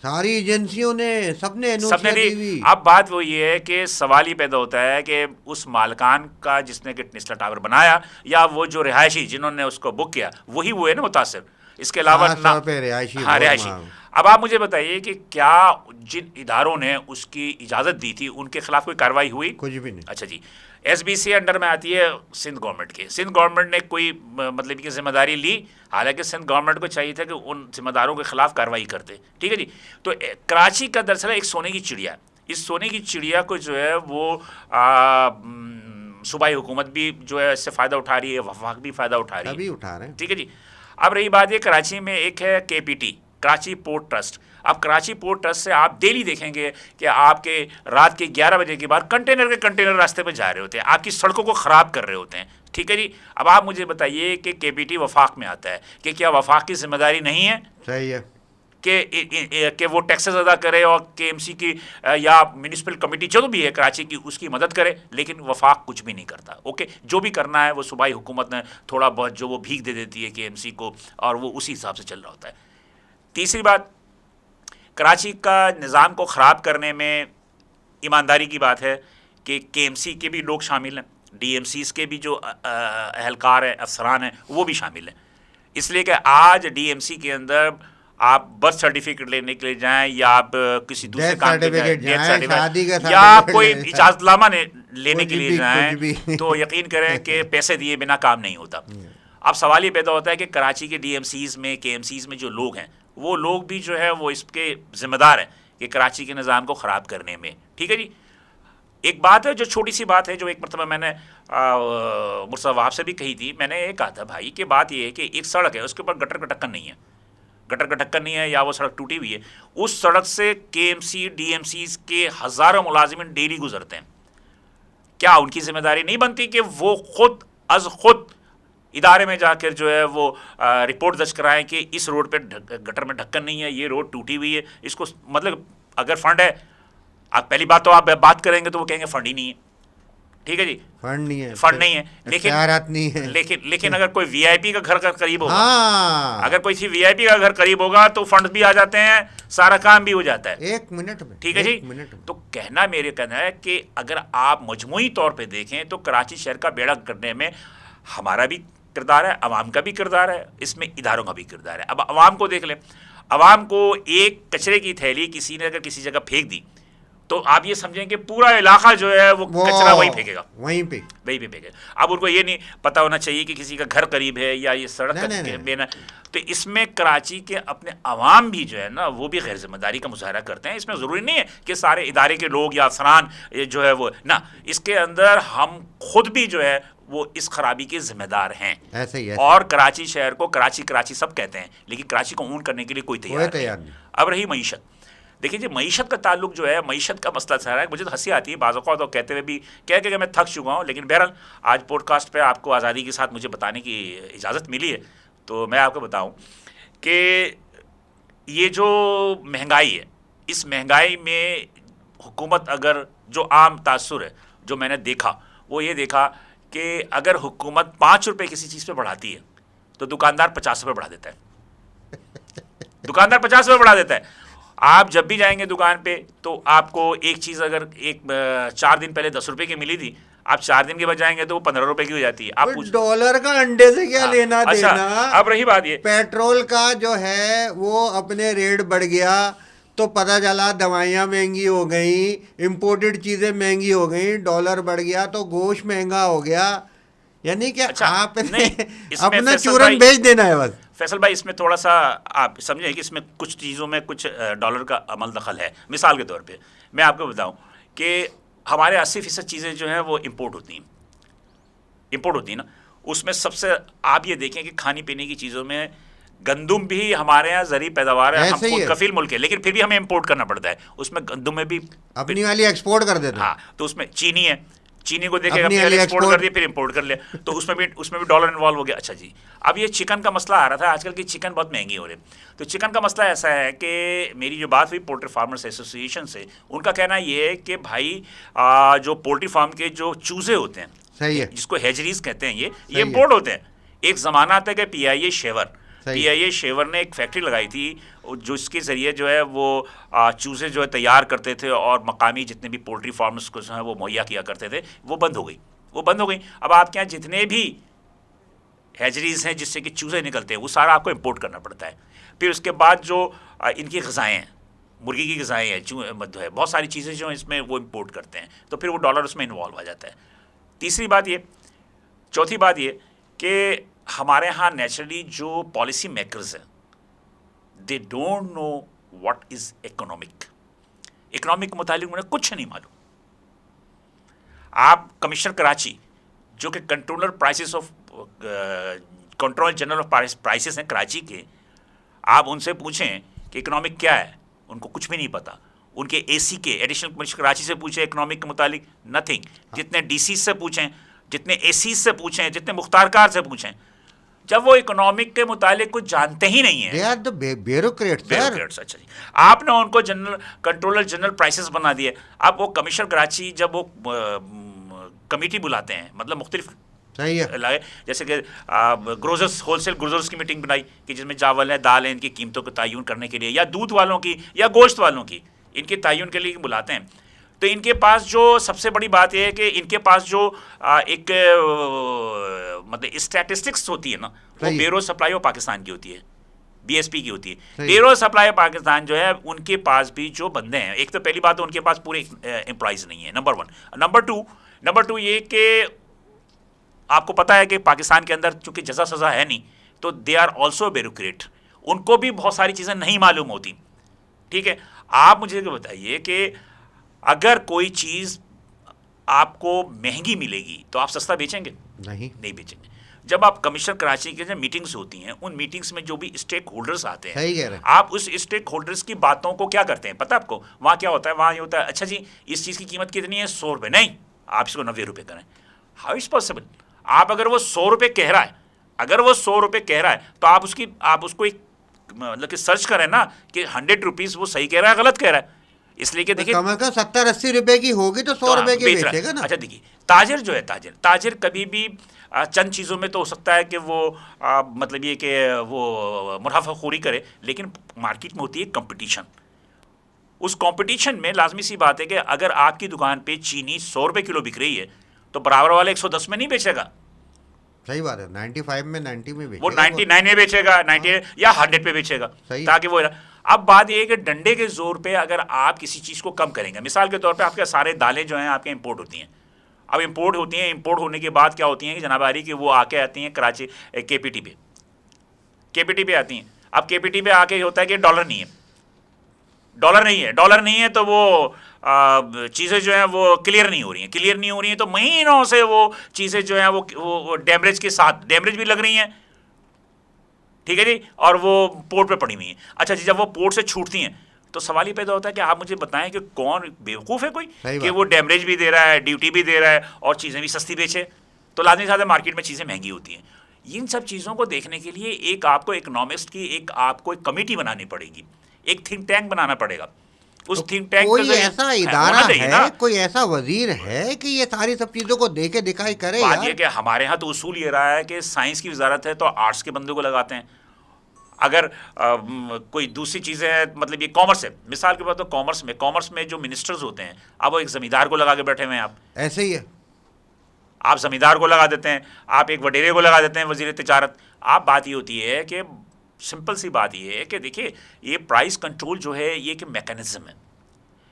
सारी एजेंसियों ने, सबने सबने एनओसी दी दी। हुई। अब बात वो ये है कि सवाल ये पैदा होता है कि उस मालकान का जिसने कि टेस्ला टावर बनाया या वो जो रिहायशी जिन्होंने उसको बुक किया वही वो है ना मुतासिर, इसके अलावा खास ना। तौर पे रिहायशी हाँ, बहुत रिहायशी। अब आप मुझे बताइए कि क्या जिन इदारों ने उसकी इजाज़त दी थी उनके खिलाफ कोई कार्रवाई हुई? कुछ भी नहीं। अच्छा जी। एसबीसी अंडर में आती है सिंध गवर्नमेंट के। सिंध गवर्नमेंट ने कोई मतलब की जिम्मेदारी ली, हालांकि सिंध गवर्नमेंट को चाहिए था कि उन जिम्मेदारों के खिलाफ कार्रवाई करते। ठीक है जी। तो कराची का दरअसल एक सोने की चिड़िया है। इस सोने की चिड़िया को जो है वो सूबाई हुकूमत भी जो है इससे फ़ायदा उठा रही है, वफाक भी फ़ायदा उठा रही है। अभी उठा रहे हैं। ठीक है जी। अब रही बात ये, कराची में एक है केपीटी, कराची पोर्ट ट्रस्ट। अब कराची पोर्ट ट्रस्ट से आप डेली देखेंगे कि आपके रात के 11 बजे के बाद कंटेनर के कंटेनर रास्ते पे जा रहे होते हैं, आपकी सड़कों को ख़राब कर रहे होते हैं। ठीक है जी। अब आप मुझे बताइए कि केपीटी वफाक में आता है कि क्या वफाक की जिम्मेदारी नहीं है सही है कि वो टैक्सेस अदा करे और केएमसी की या म्यूनिसिपल कमेटी जो भी है कराची की उसकी मदद करे, लेकिन वफाक कुछ भी नहीं करता। ओके, जो भी करना है वो सूबाई हुकूमत ने थोड़ा बहुत जो वो भीख दे देती है केएमसी को और वो उसी हिसाब से चल रहा होता है। तीसरी बात, कराची का निज़ाम को ख़राब करने में ईमानदारी की बात है कि केएमसी के भी लोग शामिल हैं, डीएमसीज़ के भी जो अहलकार हैं, अफसरान हैं, वो भी शामिल हैं। इसलिए कि आज डीएमसी के अंदर आप बर्थ सर्टिफिकेट लेने के लिए जाएं या आप किसी दूसरे काम के जाएं, डेथ सर्टिफिकेट या आप कोई इजाज़तनामा लेने के लिए जाएं, तो यकीन करें कि पैसे दिए बिना काम नहीं होता। अब सवाल ये पैदा होता है कि कराची के डीएमसीज़ में, केएमसीज़ में जो लोग हैं वो लोग भी जो है वो इसके ज़िम्मेदार हैं कि कराची के निज़ाम को ख़राब करने में। ठीक है जी। एक बात है जो छोटी सी बात है जो एक मरतबा मैंने मुर्सद से भी कही थी। मैंने ये कहा था भाई कि बात ये है कि एक सड़क है उसके ऊपर गटर का ढक्कन नहीं है, गटर का ढक्कन नहीं है या वो सड़क टूटी हुई है, उस सड़क से केएमसी डीएमसीज़ के हज़ारों मुलाजिमिन डेली गुजरते हैं। क्या उनकी जिम्मेदारी नहीं बनती कि वो खुद इदारे में जाकर जो है वो रिपोर्ट दर्ज कराएं कि इस रोड पे गटर में ढक्कन नहीं है, ये रोड टूटी हुई है, इसको मतलब अगर फंड है, आप पहली बात तो आप बात करेंगे तो वो कहेंगे फंड ही नहीं है। ठीक है जी, फंड नहीं है, फंड नहीं है, नहीं है। लेकिन अगर कोई वीआईपी का घर का करीब होगा, हाँ, अगर कोई वीआईपी का घर करीब होगा तो फंड भी आ जाते हैं, सारा काम भी हो जाता है 1 मिनट में। ठीक है जी। मिनट में। तो मेरे कहना है कि अगर आप मजमूई तौर पे देखें तो कराची शहर का बेड़ा करने में हमारा भी किरदार है, अवाम का भी किरदार है, इसमें इदारों का भी किरदार है। अब अवाम को देख लें, अवाम को एक कचरे की थैली किसी ने अगर किसी जगह फेंक दी तो आप ये समझें कि पूरा इलाका जो है वो कचरा वहीं फेंकेगा, वहीं पे फेंकेगा। अब उनको ये नहीं पता होना चाहिए कि किसी का घर करीब है या ये सड़क बेना। तो इसमें कराची के अपने अवाम भी जो है ना वो भी गैर जिम्मेदारी का मुजाहरा करते हैं। इसमें ज़रूरी नहीं है कि सारे इदारे के लोग या अफसरान जो है वो ना, इसके अंदर हम खुद भी जो है वो इस खराबी के जिम्मेदार हैं। ऐसे ही और कराची शहर को कराची सब कहते हैं, लेकिन कराची को ओन करने के लिए कोई तैयार नहीं। अब रही मईशत, देखिए जी, मईशत का ताल्लुक जो है, मईशत का मसला सारा है। मुझे तो हंसी आती है बाज़ औक़ात, तो कहते हुए भी कह मैं थक चुका हूँ, लेकिन बहरहाल आज पॉडकास्ट पे आपको आज़ादी के साथ मुझे बताने की इजाज़त मिली है तो मैं आपको बताऊँ कि ये जो महंगाई है, इस महंगाई में हुकूमत अगर जो आम तासुर है जो मैंने देखा वो ये देखा कि अगर हुकूमत 5 रुपये किसी चीज़ पे बढ़ाती है तो दुकानदार 50 रुपये बढ़ा देता है। दुकानदार 50 रुपये बढ़ा देता है। आप जब भी जाएंगे दुकान पे तो आपको एक चीज़ अगर 4 दिन पहले 10 रुपये की मिली थी, आप 4 दिन के बाद जाएंगे तो वो 15 रुपये की हो जाती है। आप डॉलर का अंडे से क्या लेना अच्छा, देना। अब रही बात ये, पेट्रोल का जो है वो अपने रेट बढ़ गया तो पता चला दवाइयाँ महंगी हो गई, इम्पोर्टेड चीज़ें महंगी हो गई, डॉलर बढ़ गया तो गोश्त महंगा हो गया। यानी कि अच्छा, आपने अपना चूरन बेच देना है बस। फैसल भाई, इसमें थोड़ा सा आप समझें कि इसमें कुछ चीज़ों में कुछ डॉलर का अमल दखल है। मिसाल के तौर पे मैं आपको बताऊं कि हमारे 80% चीज़ें जो हैं वो इम्पोर्ट होती हैं ना। उसमें सबसे आप ये देखें कि खाने पीने की चीज़ों में गंदुम भी हमारे यहाँ ज़री पैदावार है, हम खुद कफील मुल्क है, लेकिन फिर भी हमें इम्पोर्ट करना पड़ता है। उसमें गंदुम में भी अपनी वाली एक्सपोर्ट कर देते हैं। हाँ, तो उसमें चीनी है, चीनी को देखे अपनी वाली एक्सपोर्ट कर दिया फिर इंपोर्ट कर लिया, तो उसमें भी डॉलर इन्वॉल्व हो गया। अच्छा जी, अब ये चिकन का मसला आ रहा था, आजकल की चिकन बहुत महंगी हो रही है। तो चिकन का मसला ऐसा है कि मेरी जो बात हुई पोल्ट्री फार्मर्स एसोसिएशन से, उनका कहना ये है कि भाई जो पोल्ट्री फार्म के जो चूजे होते हैं, सही है, जिसको हैचरीज कहते हैं, ये इम्पोर्ट होते हैं। एक ज़माना आता है कि PIA शेवर सही। PIA शेवर ने एक फैक्ट्री लगाई थी जो इसके ज़रिए जो है वो चूज़े जो है तैयार करते थे और मकामी जितने भी पोल्ट्री फार्म्स को जो है वो मुहैया किया करते थे, वो बंद हो गई। वो बंद हो गई। अब आपके यहाँ जितने भी हैचरीज हैं जिससे कि चूज़े निकलते हैं वो सारा आपको इंपोर्ट करना पड़ता है। फिर उसके बाद जो इनकी ग़िज़ाएँ हैं, मुर्गी की ग़िज़ाएँ हैं, है बहुत सारी चीज़ें जो इसमें वो इंपोर्ट करते हैं, तो फिर वो डॉलर उसमें इन्वॉल्व आ जाता है। तीसरी बात ये, चौथी बात ये कि हमारे यहाँ नेचुरली जो पॉलिसी मेकर्स हैं they don't know what is economic. Economic के मुतालिक उन्हें कुछ नहीं मालूम। आप कमिश्नर कराची जो कि controller prices of control general of prices हैं कराची के, आप उनसे पूछें कि इकोनॉमिक क्या है, उनको कुछ भी नहीं पता। उनके AC के एडिशनल कमिश्नर कराची से पूछें इकोनॉमिक के मुतालिक, नथिंग। जितने DC से पूछें, जितने AC से पूछें, जितने मुख्तारकार से पूछें, जब वो इकोनॉमिक के मुतालिक कुछ जानते ही नहीं है। They are the bureaucrats. अच्छा जी, आपने उनको जनरल कंट्रोलर जनरल प्राइसेस बना दिए। अब वो कमिश्नर कराची जब वो कमेटी बुलाते हैं, मतलब मुख्तलिफ सही है। लाए, जैसे कि ग्रोजर्स होलसेल ग्रोजर्स की मीटिंग बनाई कि जिसमें चावल है, दाल है, इनकी कीमतों को तयन करने के लिए, या दूध वालों की या गोश्त वालों की, इनके तयन के लिए बुलाते हैं। तो इनके पास जो सबसे बड़ी बात यह है कि इनके पास जो एक मतलब स्टैटिस्टिक्स होती है ना, वो ब्यूरो सप्लाई ऑफ पाकिस्तान की होती है, BSP की होती है। ब्यूरो सप्लाई ऑफ पाकिस्तान जो है उनके पास भी जो बंदे हैं, एक तो पहली बात तो उनके पास पूरे एम्प्लॉइज नहीं है, नंबर 1। नंबर टू ये कि आपको पता है कि पाकिस्तान के अंदर चूंकि जजा सज़ा है नहीं, तो दे आर ऑल्सो ब्यूरोक्रेट, उनको भी बहुत सारी चीज़ें नहीं मालूम होती। ठीक है, आप मुझे बताइए कि अगर कोई चीज़ आपको महंगी मिलेगी तो आप सस्ता बेचेंगे? नहीं बेचेंगे। जब आप कमिश्नर कराची के जो मीटिंग्स होती हैं, उन मीटिंग्स में जो भी स्टेक होल्डर्स आते हैं, आप उस स्टेक होल्डर्स की बातों को क्या करते हैं पता है आपको? वहाँ क्या होता है? वहाँ ये होता है, अच्छा जी इस चीज़ की कीमत कितनी है? 100 रुपये। नहीं, आप इसको 90 रुपये करें। How is possible? आप अगर वो 100 रुपये कह रहा है, अगर वो 100 रुपये कह रहा है, तो आप उसको एक मतलब कि सर्च करें ना कि 100 रुपीज़ वो सही कह रहा है गलत कह रहा है। इसलिए कि देखिए कम 70-80 रुपए की होगी तो 100 रुपए की बेचेगा ना। अच्छा देखिए, ताजिर जो है, ताजिर कभी भी चंद चीज़ों में तो हो सकता है कि वो मतलब ये कि वो मुनाफाखोरी करे, लेकिन मार्केट में होती है कंपटीशन। उस कंपटीशन में लाजमी सी बात है कि अगर आपकी दुकान पे चीनी 100 रुपये किलो बिक रही है, तो बराबर वाले 110 में नहीं बेचेगा। सही बात है, 95 में 90 में बेचेगा, वो 99 में बेचेगा, 90 या 100 पे बेचेगा, ताकि वो। अब बात ये है कि डंडे के जोर पे अगर आप किसी चीज़ को कम करेंगे, मिसाल के तौर पे आपके सारे दालें जो हैं आपके इंपोर्ट होती हैं। अब इंपोर्ट होती हैं, इंपोर्ट होने के बाद क्या होती हैं कि जनाबारी कि वो आके आती हैं कराची KPT पे आती हैं। अब KPT पे आके होता है कि डॉलर नहीं है, तो वो चीज़ें जो हैं वो क्लियर नहीं हो रही हैं, तो महीनों से वो चीज़ें जो हैं वो डैमरेज के साथ डैमरेज भी लग रही हैं। ठीक है जी, और वो पोर्ट पे पड़ी हुई हैं। अच्छा जी, जब वो पोर्ट से छूटती हैं तो सवाल ही पैदा होता है कि आप मुझे बताएं कि कौन बेवकूफ़ है कोई कि वो डैमरेज भी दे रहा है, ड्यूटी भी दे रहा है और चीज़ें भी सस्ती बेचे। तो लाजमी साथ मार्केट में चीज़ें महंगी होती हैं। इन सब चीज़ों को देखने के लिए एक आपको इकोनॉमिक्स की आपको एक कमेटी बनानी पड़ेगी, एक थिंक टैंक बनाना पड़ेगा। उस थिंक टैंक कोई ऐसा इदारा है, कोई ऐसा वजीर है कि ये सारी सब चीज़ों को देखे दिखाई करे? बात ये कि हमारे यहाँ तो उसूल ये रहा है कि साइंस की वजारत है तो आर्ट्स के बंदे को लगाते हैं। अगर कोई दूसरी चीज़ें हैं, मतलब ये कॉमर्स है, मिसाल के बाद तो कॉमर्स में जो मिनिस्टर्स होते हैं, अब वो एक ज़मींदार को लगा के बैठे हुए हैं। आप ऐसे ही है, आप ज़मींदार को लगा देते हैं, आप एक वडेरे को लगा देते हैं वज़ीर तिजारत। आप बात ये होती है कि सिंपल सी बात ये है कि देखिए ये प्राइस कंट्रोल जो है ये एक मैकेनिज़्म है।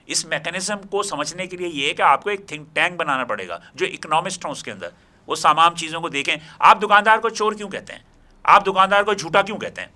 इस मैकेनिज़्म को समझने के लिए ये है कि आपको एक थिंक टैंक बनाना पड़ेगा जो इकोनॉमिस्ट हों, उसके अंदर वो तमाम चीज़ों को देखें। आप दुकानदार को चोर क्यों कहते हैं? आप दुकानदार को झूठा क्यों कहते हैं?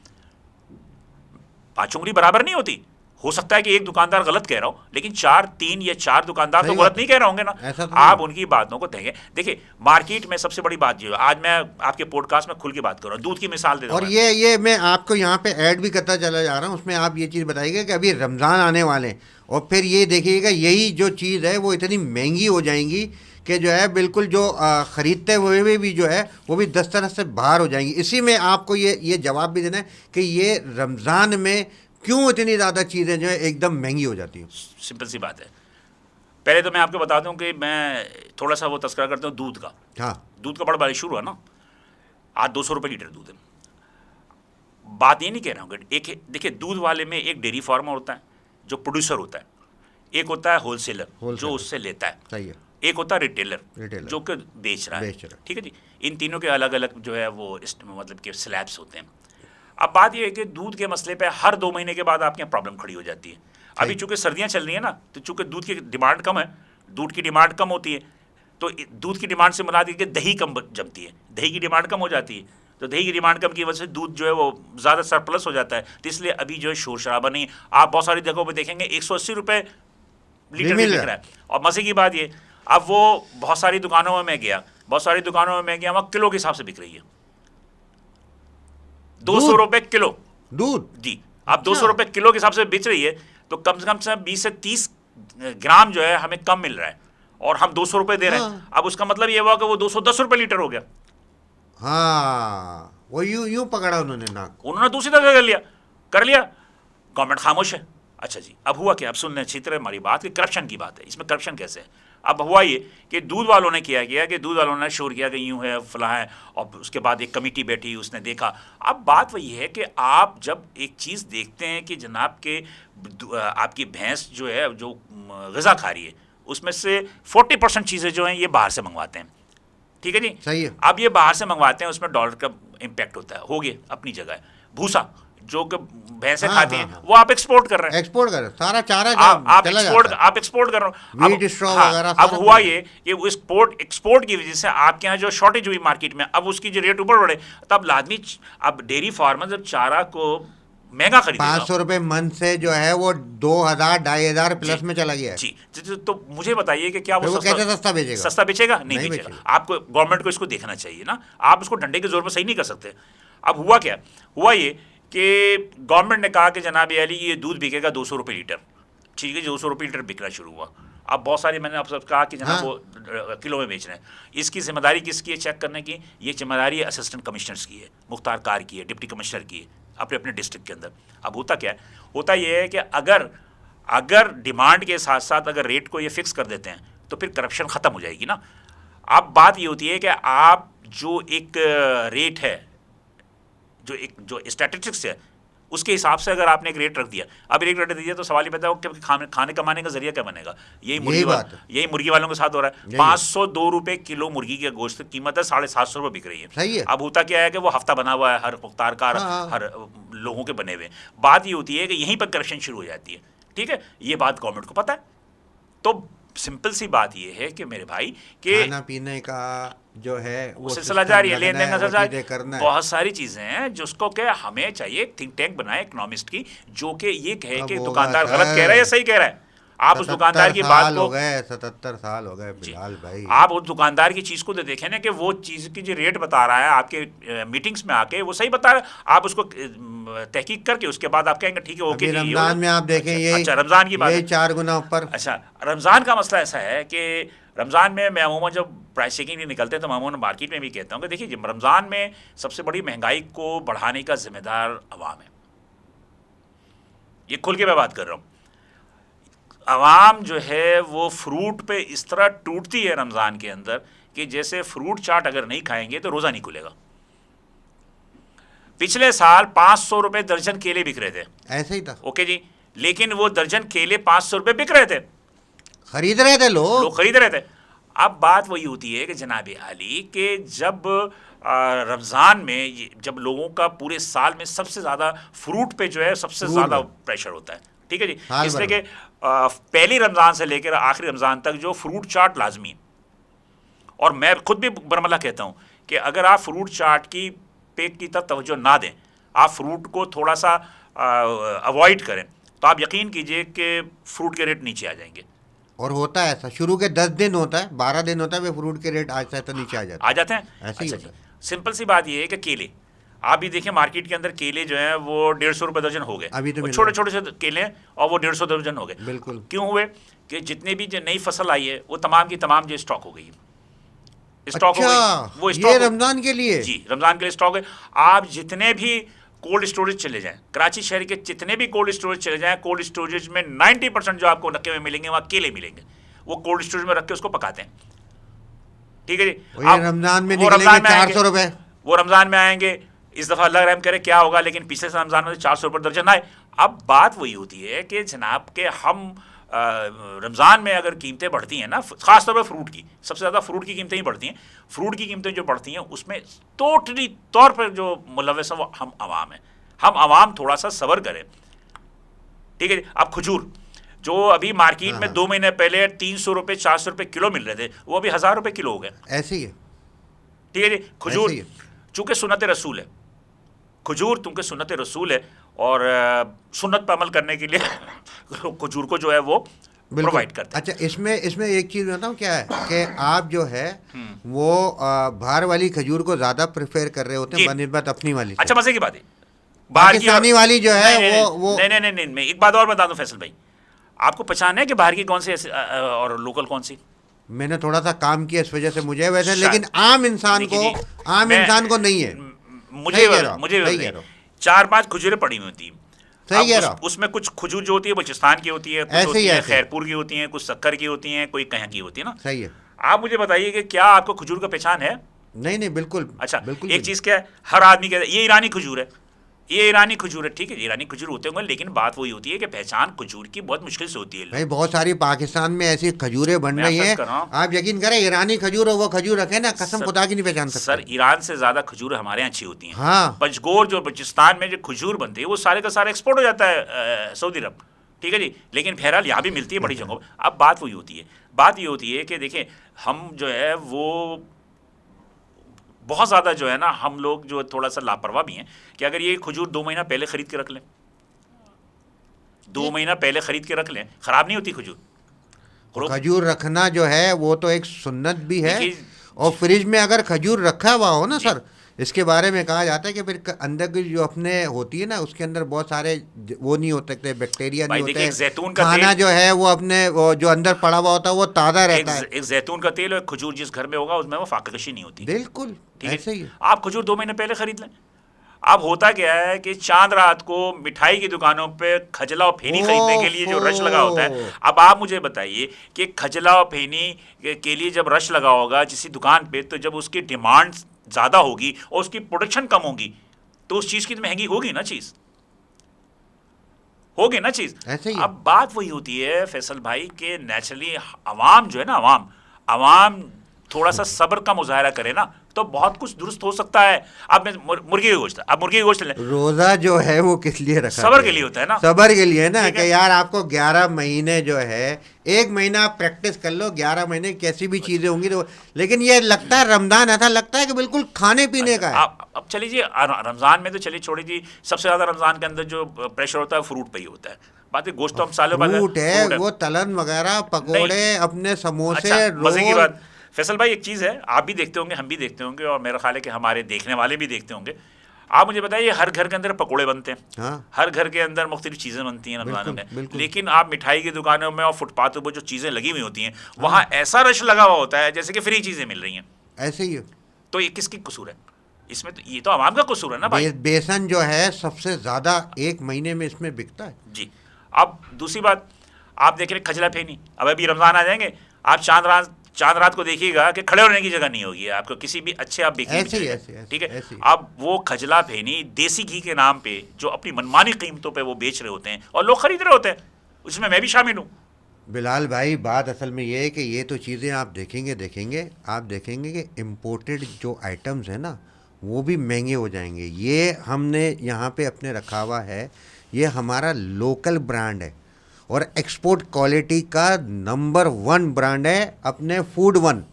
पाँच उंगली बराबर नहीं होती। हो सकता है कि एक दुकानदार गलत कह रहा हो, लेकिन 3 या 4 दुकानदार तो गलत नहीं कह रहे होंगे ना। आप उनकी बातों को देखें। देखिए मार्केट में सबसे बड़ी बात जो है, आज मैं आपके पॉडकास्ट में खुल के बात कर रहा हूँ, दूध की मिसाल दे रहा हूँ। और ये मैं आपको यहाँ पे ऐड भी करता चला जा रहा हूँ, उसमें आप ये चीज़ बताइएगा कि अभी रमज़ान आने वाले हैं और फिर ये देखिएगा यही जो चीज़ है वो इतनी महंगी हो जाएंगी कि जो है बिल्कुल जो ख़रीदते हुए भी जो है वो भी 10 तरह से बाहर हो जाएंगी। इसी में आपको ये जवाब भी देना है कि ये रमज़ान में क्यों इतनी ज़्यादा चीज़ें जो है एकदम महंगी हो जाती हैं। सिंपल सी बात है। पहले तो मैं आपको बता दूं कि मैं थोड़ा सा वो तस्करा करता हूँ दूध का। हाँ, दूध का बड़ा इशू हुआ ना, आज 200 रुपये लीटर दूध है। बात ये नहीं कह रहा हूँ कि एक देखिए, दूध वाले में एक डेयरी फार्मर होता है जो प्रोड्यूसर होता है, एक होता है होलसेलर जो Wholesaler। उससे लेता है, सही है। एक होता है रिटेलर Retailer। जो कि बेच रहा है। ठीक है जी, इन तीनों के अलग अलग जो है वो मतलब कि स्लैब्स होते हैं। अब बात ये है कि दूध के मसले पे हर 2 महीने के बाद आपके यहाँ प्रॉब्लम खड़ी हो जाती है। अभी चूंकि सर्दियाँ चल रही है ना, तो चूंकि दूध की डिमांड कम है, दूध की डिमांड कम होती है, तो दूध की डिमांड से मुराद कि दही कम जमती है, दही की डिमांड कम हो जाती है, तो दही की डिमांड कम की वजह से दूध जो है वो ज़्यादा सरप्लस हो जाता है। तो इसलिए अभी जो है शोर शराबा नहीं, आप बहुत सारी जगहों पर देखेंगे 180 रुपये लीटर भी बिक रहा है। और मज़े की बात ये, अब वो बहुत सारी दुकानों में मैं गया, वहाँ किलो के हिसाब से बिक रही है, 200 रुपये किलो दूध जी। अब 200 रुपये किलो के हिसाब से बेच रही है, तो कम से 20 से 30 ग्राम जो है हमें कम मिल रहा है, और हम 200 रुपये दे रहे हैं। अब उसका मतलब ये हुआ कि वो 210 रुपये लीटर हो गया। हाँ, वो यूं पकड़ा उन्होंने नाक। उन्होंने दूसरी तरह कर लिया, गवर्नमेंट खामोश है। अच्छा जी, अब हुआ क्या, अब सुन लें अच्छी तरह हमारी बात कि करप्शन की बात है। इसमें करप्शन कैसे है? अब हुआ ये कि दूध वालों ने किया गया कि दूध वालों ने शोर किया कि यूँ है फलां है, और उसके बाद एक कमेटी बैठी, उसने देखा। अब बात वही है कि आप जब एक चीज़ देखते हैं कि जनाब के आपकी भैंस जो है जो ग़िज़ा खा रही है, उसमें से 40% चीज़ें जो हैं ये बाहर से मंगवाते हैं। ठीक है जी, सही है। अब ये बाहर से मंगवाते हैं, उसमें डॉलर का इम्पैक्ट होता है, हो गया अपनी जगह है। भूसा जो कि भैंसें खाती हैं, वो आप एक्सपोर्ट कर रहे हैं, एक्सपोर्ट कर सारा चारा आप चला जाता है। एक्सपोर्ट कर रहे हो। Wheat, straw वगैरह अब सारा हुआ कुछ। ये कि एक्सपोर्ट की वजह से आपके यहाँ जो शॉर्टेज हुई मार्केट में, अब उसकी जो रेट ऊपर बढ़े, तब लादमी अब डेयरी फार्मर जब चारा को महंगा खरीदेगा, 500 रुपये मन से जो है वो 2000 2500 प्लस में चला गया है। जी। तो मुझे बताइए कि क्या फिर वो कैसे सस्ता बेचेगा? सस्ता बेचेगा? नहीं नहीं बेचेगा। बेचेगा। आपको गवर्नमेंट को इसको देखना चाहिए ना, आप उसको डंडे के जोर पर सही नहीं कर सकते। अब हुआ क्या, हुआ ये कि गवर्नमेंट ने कहा कि जनाब अली ये दूध बिकेगा 200 रुपये लीटर। ठीक है, 200 रुपये लीटर बिकना शुरू हुआ। अब बहुत सारे मैंने आपसे कहा कि जनाब वो किलो में बेच रहे हैं। इसकी जिम्मेदारी किसकी है चेक करने की? ये जिम्मेदारी असिस्टेंट कमिश्नर्स की है, मुख्तार कार की है, डिप्टी कमिश्नर की है, अपने अपने डिस्ट्रिक्ट के अंदर। अब होता क्या है, होता ये है कि अगर डिमांड के साथ साथ अगर रेट को ये फिक्स कर देते हैं तो फिर करप्शन ख़त्म हो जाएगी ना। अब बात ये होती है कि आप जो एक रेट है, जो स्टैटिस्टिक्स है, उसके हिसाब से अगर आपने एक रेट रख दिया, अब रेट रख दिया, तो सवाल ये पैदा हो कि खाने कमाने का जरिया क्या बनेगा? यही मुर्गी वालों के साथ हो रहा है। 502 रुपये किलो मुर्गी के गोश्त की कीमत है, 750 रुपये बिक रही है। सही है। अब होता क्या है कि वो हफ्ता बना हुआ है, हर मुख्तार कार हर लोगों के बने हुए। बात ये होती है कि यहीं पर करप्शन शुरू हो जाती है। ठीक है, ये बात गवर्नमेंट को पता है। तो सिंपल सी बात ये है कि मेरे भाई कि खाना पीने का जो है वो सिलसिला जारी है, लेन देन का सिलसिला करना है। बहुत सारी चीज़ें हैं जिसको कि हमें चाहिए थिंक टैंक बनाए इकोनॉमिस्ट की, जो कि ये कहे कि दुकानदार गलत कह रहा है या सही कह रहा है। आप उस दुकानदार की बात को 77 साल हो गए बिलाल भाई। आप उस दुकानदार की चीज़ को तो देखें ना कि वो चीज़ की जो रेट बता रहा है आपके मीटिंग्स में आके, वो सही बता रहा है। आप उसको तहकीक करके उसके बाद आप कहेंगे ठीक है ओके। रमजान में आप देखें ये, अच्छा रमज़ान की बात है, 4 गुना ऊपर। अच्छा, रमज़ान का मसला ऐसा है कि रमज़ान में मैं अमूमन जब प्राइस चेकिंग भी निकलते हैं तो मैं अमूमन मार्केट में भी कहता हूँ कि देखिए रमज़ान में सबसे बड़ी महंगाई को बढ़ाने का जिम्मेदार अवाम है। ये खुल के मैं बात कर रहा हूँ। अवाम जो है वो फ्रूट पे इस तरह टूटती है रमज़ान के अंदर कि जैसे फ्रूट चाट अगर नहीं खाएंगे तो रोज़ा नहीं खुलेगा। पिछले साल 500 रुपये दर्जन केले बिक रहे थे, ऐसे ही था। ओके जी, लेकिन वो दर्जन केले 500 रुपये बिक रहे थे, खरीद रहे थे लोग खरीद रहे थे। अब बात वही होती है कि जनाब आली के जब रमज़ान में जब लोगों का पूरे साल में सबसे ज़्यादा फ्रूट पे जो है सबसे ज़्यादा प्रेशर होता है। ठीक है जी, इसलिए कि पहली रमज़ान से लेकर आखिरी रमज़ान तक जो फ्रूट चाट लाजमी है। और मैं खुद भी बरमला कहता हूँ कि अगर आप फ्रूट चाट की पेक की तरफ तवज्जो ना दें, आप फ्रूट को थोड़ा सा अवॉइड करें, तो आप यकीन कीजिए कि फ्रूट के रेट नीचे आ जाएंगे। और होता है ऐसा, शुरू के 10 दिन होता है, 12 दिन होता है, वे फ्रूट के रेट आज तो नीचे आ जाते हैं। ऐसे ही होता है। सिंपल सी बात ये है कि केले, आप भी देखिए मार्केट के अंदर केले जो हैं वो 150 रुपये दर्जन हो गए। अभी तो छोटे छोटे से केले हैं और वो 150 दर्जन हो गए। बिल्कुल। क्यों हुए? कि जितने भी जो नई फसल आई है वो तमाम की तमाम जो स्टॉक हो गई है। स्टॉक हो गई, वो ये रमज़ान के लिए? जी, रमज़ान के लिए स्टॉक है। आप जितने भी कोल्ड स्टोरेज चले जाएं, कराची शहर के जितने भी कोल्ड स्टोरेज चले जाएं, कोल्ड स्टोरेज में 90% जो आपको रखे हुए मिलेंगे वहाँ केले मिलेंगे। वो कोल्ड स्टोरेज में रख के उसको पकाते हैं। ठीक है जी, रमज़ान में निकलेंगे 400 रुपये। वो रमज़ान में आएंगे इस दफ़ा अल्लाह रहम करे क्या होगा, लेकिन पिछले रमज़ान में तो 400 रुपये दर्जन आए। अब बात वही होती है कि जनाब के हम रमज़ान में अगर कीमतें बढ़ती हैं ना, ख़ासतौर पर फ्रूट की, सबसे ज़्यादा फ्रूट की कीमतें ही बढ़ती हैं। फ्रूट की कीमतें जो बढ़ती हैं उसमें टोटली तौर पर जो मुलव्वस है वो हम आवाम हैं। हम आवाम थोड़ा सा सब्र करें, ठीक है जी। अब खजूर जो अभी मार्केट में 2 महीने पहले 300 रुपये 400 रुपये किलो मिल रहे थे, वो अभी 1000 रुपये किलो हो गए। ऐसे ही है, ठीक है जी। खजूर ऐसे ही है। चूँकि सुन्नत रसूल है, खजूर चूँकि सुन्नत रसूल है और सुन्नत पर अमल करने के लिए खजूर को जो है वो प्रोवाइड करते हैं। अच्छा, इसमें इसमें एक चीज़ बताऊँ क्या है कि आप जो है वो बाहर वाली खजूर को ज़्यादा प्रेफर कर रहे होते हैं बनिस्बत अपनी वाली से। अच्छा, मज़े की बात है, पाकिस्तानी वाली जो है वो नहीं, मैं एक बात और बता दूं फैसल भाई, आपको पहचान है कि बाहर की कौन सी और लोकल कौन सी? मैंने थोड़ा सा काम किया इस वजह से मुझे वैसे, शायद। लेकिन आम इंसान को नहीं है। मुझे सही कह रहा हूं। 4-5 खजूरें पड़ी हुई होती हैं। सही कह रहा हूं। उसमें कुछ खजूर जो होती है बलूचिस्तान की होती है, कुछ होती है खैरपुर की होती है, कुछ सक्कर की होती है, कोई कहीं की होती है ना। सही है। आप मुझे बताइए कि क्या आपको खजूर का पहचान है? नहीं, बिल्कुल। अच्छा, बिल्कुल। एक चीज़ क्या है, हर आदमी कहता है ये ईरानी खजूर है, ये ईरानी खजूर है। ठीक है, ईरानी खजूर होते होंगे, लेकिन बात वही होती है कि पहचान खजूर की बहुत मुश्किल से होती है। भाई बहुत सारी पाकिस्तान में ऐसी खजूरें बन रही हैं, आप यकीन करें, ईरानी खजूर हो वो खजूर रखे ना, कसम खुदा की नहीं पहचान सकते। सर, ईरान से ज़्यादा खजूर हमारे यहाँ अच्छी होती हैं। हाँ, पंजगोर जो बलूचिस्तान में जो खजूर बनती है वो सारे का सारा एक्सपोर्ट हो जाता है सऊदी अरब, ठीक है जी। लेकिन बहरहाल यहाँ भी मिलती है बड़ी जगहों पर। अब बात वही होती है, बात ये होती है कि देखिए हम जो है वो बहुत ज़्यादा जो है ना, हम लोग जो थोड़ा सा लापरवाह भी हैं कि अगर ये खजूर 2 महीना पहले ख़रीद के रख लें, 2 महीना पहले ख़रीद के रख लें, ख़राब नहीं होती खजूर। खजूर रखना जो है वो तो एक सुन्नत भी है। और फ्रिज में अगर खजूर रखा हुआ हो ना सर, इसके बारे में कहा जाता है कि फिर अंदर की जो अपने होती है ना, उसके अंदर बहुत सारे वो नहीं होते, बैक्टीरिया नहीं होते, जैतून का खाना जो है वो अपने वो जो अंदर पड़ा हुआ होता है वो ताज़ा रहता है। एक जैतून का तेल और खजूर जिस घर में होगा उसमें वो फाककशी नहीं होती। बिल्कुल ऐसे ही। आप खजूर 2 महीने पहले खरीद लें। अब होता क्या है कि चांद रात को मिठाई की दुकानों पे खजला और फेनी खरीदने के लिए जो रश लगा होता है, अब आप मुझे बताइए कि खजला और फेनी के लिए जब रश लगा होगा किसी दुकान पे, तो जब उसकी डिमांड ज़्यादा होगी और उसकी प्रोडक्शन कम होगी तो उस चीज़ की तो महंगी होगी ना, चीज़ ऐसे ही। अब बात वही होती है फैसल भाई कि नेचुरली अवाम जो है ना, अवाम थोड़ा सा सब्र का मुजाहरा करे ना तो बहुत कुछ दुरुस्त हो सकता है। अब मैं मुर्गी की गोश्त लें, रोज़ा जो है वो किस लिए रखा? सब्र के लिए होता है ना, सब्र के लिए ना, कि यार आपको 11 महीने जो है, 1 महीना आप प्रैक्टिस कर लो, 11 महीने कैसी भी चीज़ें होंगी तो, लेकिन ये लगता है रमज़ान ऐसा लगता है कि बिल्कुल खाने पीने का है। अब चलिए जी, रमज़ान में तो चलिए छोड़ी जी, सबसे ज़्यादा रमज़ान के अंदर जो प्रेशर होता है फ्रूट पे ही होता है। बात है गोश्त तो हम सालों बाद फ्रूट है, वो तलन वगैरह, पकोड़े, अपने समोसे, मज़े की बात फैसल भाई, एक चीज़ है, आप भी देखते होंगे, हम भी देखते होंगे, और मेरा ख्याल है कि हमारे देखने वाले भी देखते होंगे। आप मुझे बताइए, हर घर के अंदर पकोड़े बनते हैं। हाँ। हर घर के अंदर मुख्तलिफ चीज़ें बनती हैं रमज़ान में, लेकिन आप मिठाई की दुकानों में और फुटपाथों पर जो चीज़ें लगी हुई होती हैं, वहाँ ऐसा रश लगा हुआ होता है जैसे कि फ्री चीज़ें मिल रही हैं। ऐसे ही है। तो ये किसकी कसूर है इसमें? तो ये तो आवाम का कसूर है ना भाई। बेसन जो है सबसे ज़्यादा 1 महीने में इसमें बिकता है जी। अब दूसरी बात, आप देख रहे खजला फेनी, अब अभी रमज़ान आ जाएंगे, आप चांद रात को देखिएगा कि खड़े होने की जगह नहीं होगी आपको किसी भी अच्छे आप बेकरी, ठीक है। अब वो खजला फेनी देसी घी के नाम पे जो अपनी मनमानी कीमतों पे वो बेच रहे होते हैं और लोग खरीद रहे होते हैं, उसमें मैं भी शामिल हूँ। बिलाल भाई, बात असल में ये है कि ये तो चीज़ें आप देखेंगे कि इम्पोर्टेड जो आइटम्स हैं ना वो भी महंगे हो जाएंगे। ये हमने यहाँ पे अपने रखा हुआ है, ये हमारा लोकल ब्रांड है और एक्सपोर्ट क्वालिटी का नंबर 1 ब्रांड है अपने फूड वन।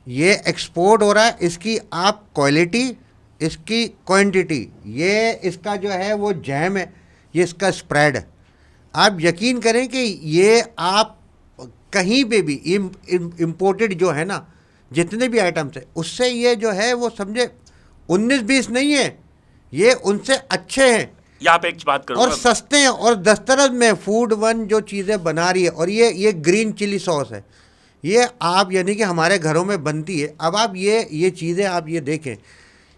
ये एक्सपोर्ट हो रहा है, इसकी आप क्वालिटी, इसकी क्वांटिटी, ये इसका जो है वो जैम है, ये इसका स्प्रेड है। आप यकीन करें कि ये आप कहीं पे भी इम्पोर्टेड जो है ना, जितने भी आइटम्स है उससे ये जो है वो समझे 19-20 नहीं है, ये उनसे अच्छे हैं। यहाँ पे एक बात करूँ, और सस्ते हैं, और दस्तरस में फूड वन जो चीज़ें बना रही है, और ये ग्रीन चिली सॉस है, ये आप यानी कि हमारे घरों में बनती है। अब आप ये चीज़ें आप ये देखें,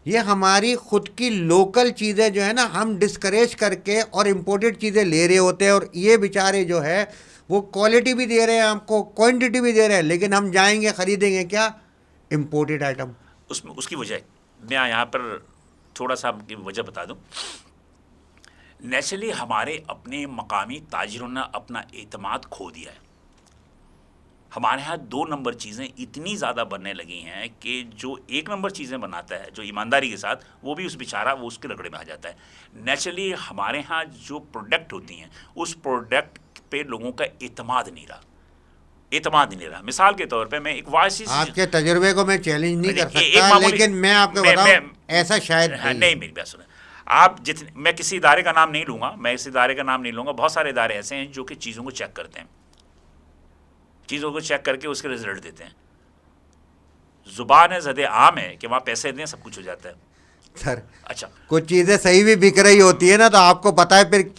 ये हमारी ख़ुद की लोकल चीज़ें जो है ना हम डिस्करेज करके और इम्पोर्टेड चीज़ें ले रहे होते हैं, और ये बेचारे जो है वो क्वालिटी भी दे रहे हैं हमको, क्वांटिटी भी दे रहे हैं, लेकिन हम जाएंगे ख़रीदेंगे क्या? Imported item. उसकी वजह मैं यहाँ पर थोड़ा सा आपकी वजह बता दूं। नेचुरली हमारे अपने मकामी ताजिरों ने अपना एतमाद खो दिया है। हमारे यहाँ 2 नंबर चीज़ें इतनी ज़्यादा बनने लगी हैं कि जो 1 नंबर चीज़ें बनाता है जो ईमानदारी के साथ, वो भी उस बेचारा वो उसके रगड़े में आ जाता है। नेचुरली हमारे यहाँ जो प्रोडक्ट होती हैं उस प्रोडक्ट पे लोगों का एतमाद नहीं रहा। मिसाल के तौर पे मैं एक वासी आपके तजुर्बे को मैं चैलेंज नहीं कर एक सकता, मामूली- लेकिन मैं आपको बताऊं ऐसा शायद हाँ, नहीं नहीं मेरी बात सुने। आप जितने, मैं किसी इदारे का नाम नहीं लूँगा, बहुत सारे इदारे ऐसे हैं जो कि चीज़ों को चेक करते हैं, चीज़ों को चेक करके उसके रिजल्ट देते हैं। ज़ुबान ज़द आम है कि वहाँ पैसे दें सब कुछ हो जाता है। सर। अच्छा, कुछ चीज़ें सही भी बिक रही होती है ना, तो आपको पता है फिर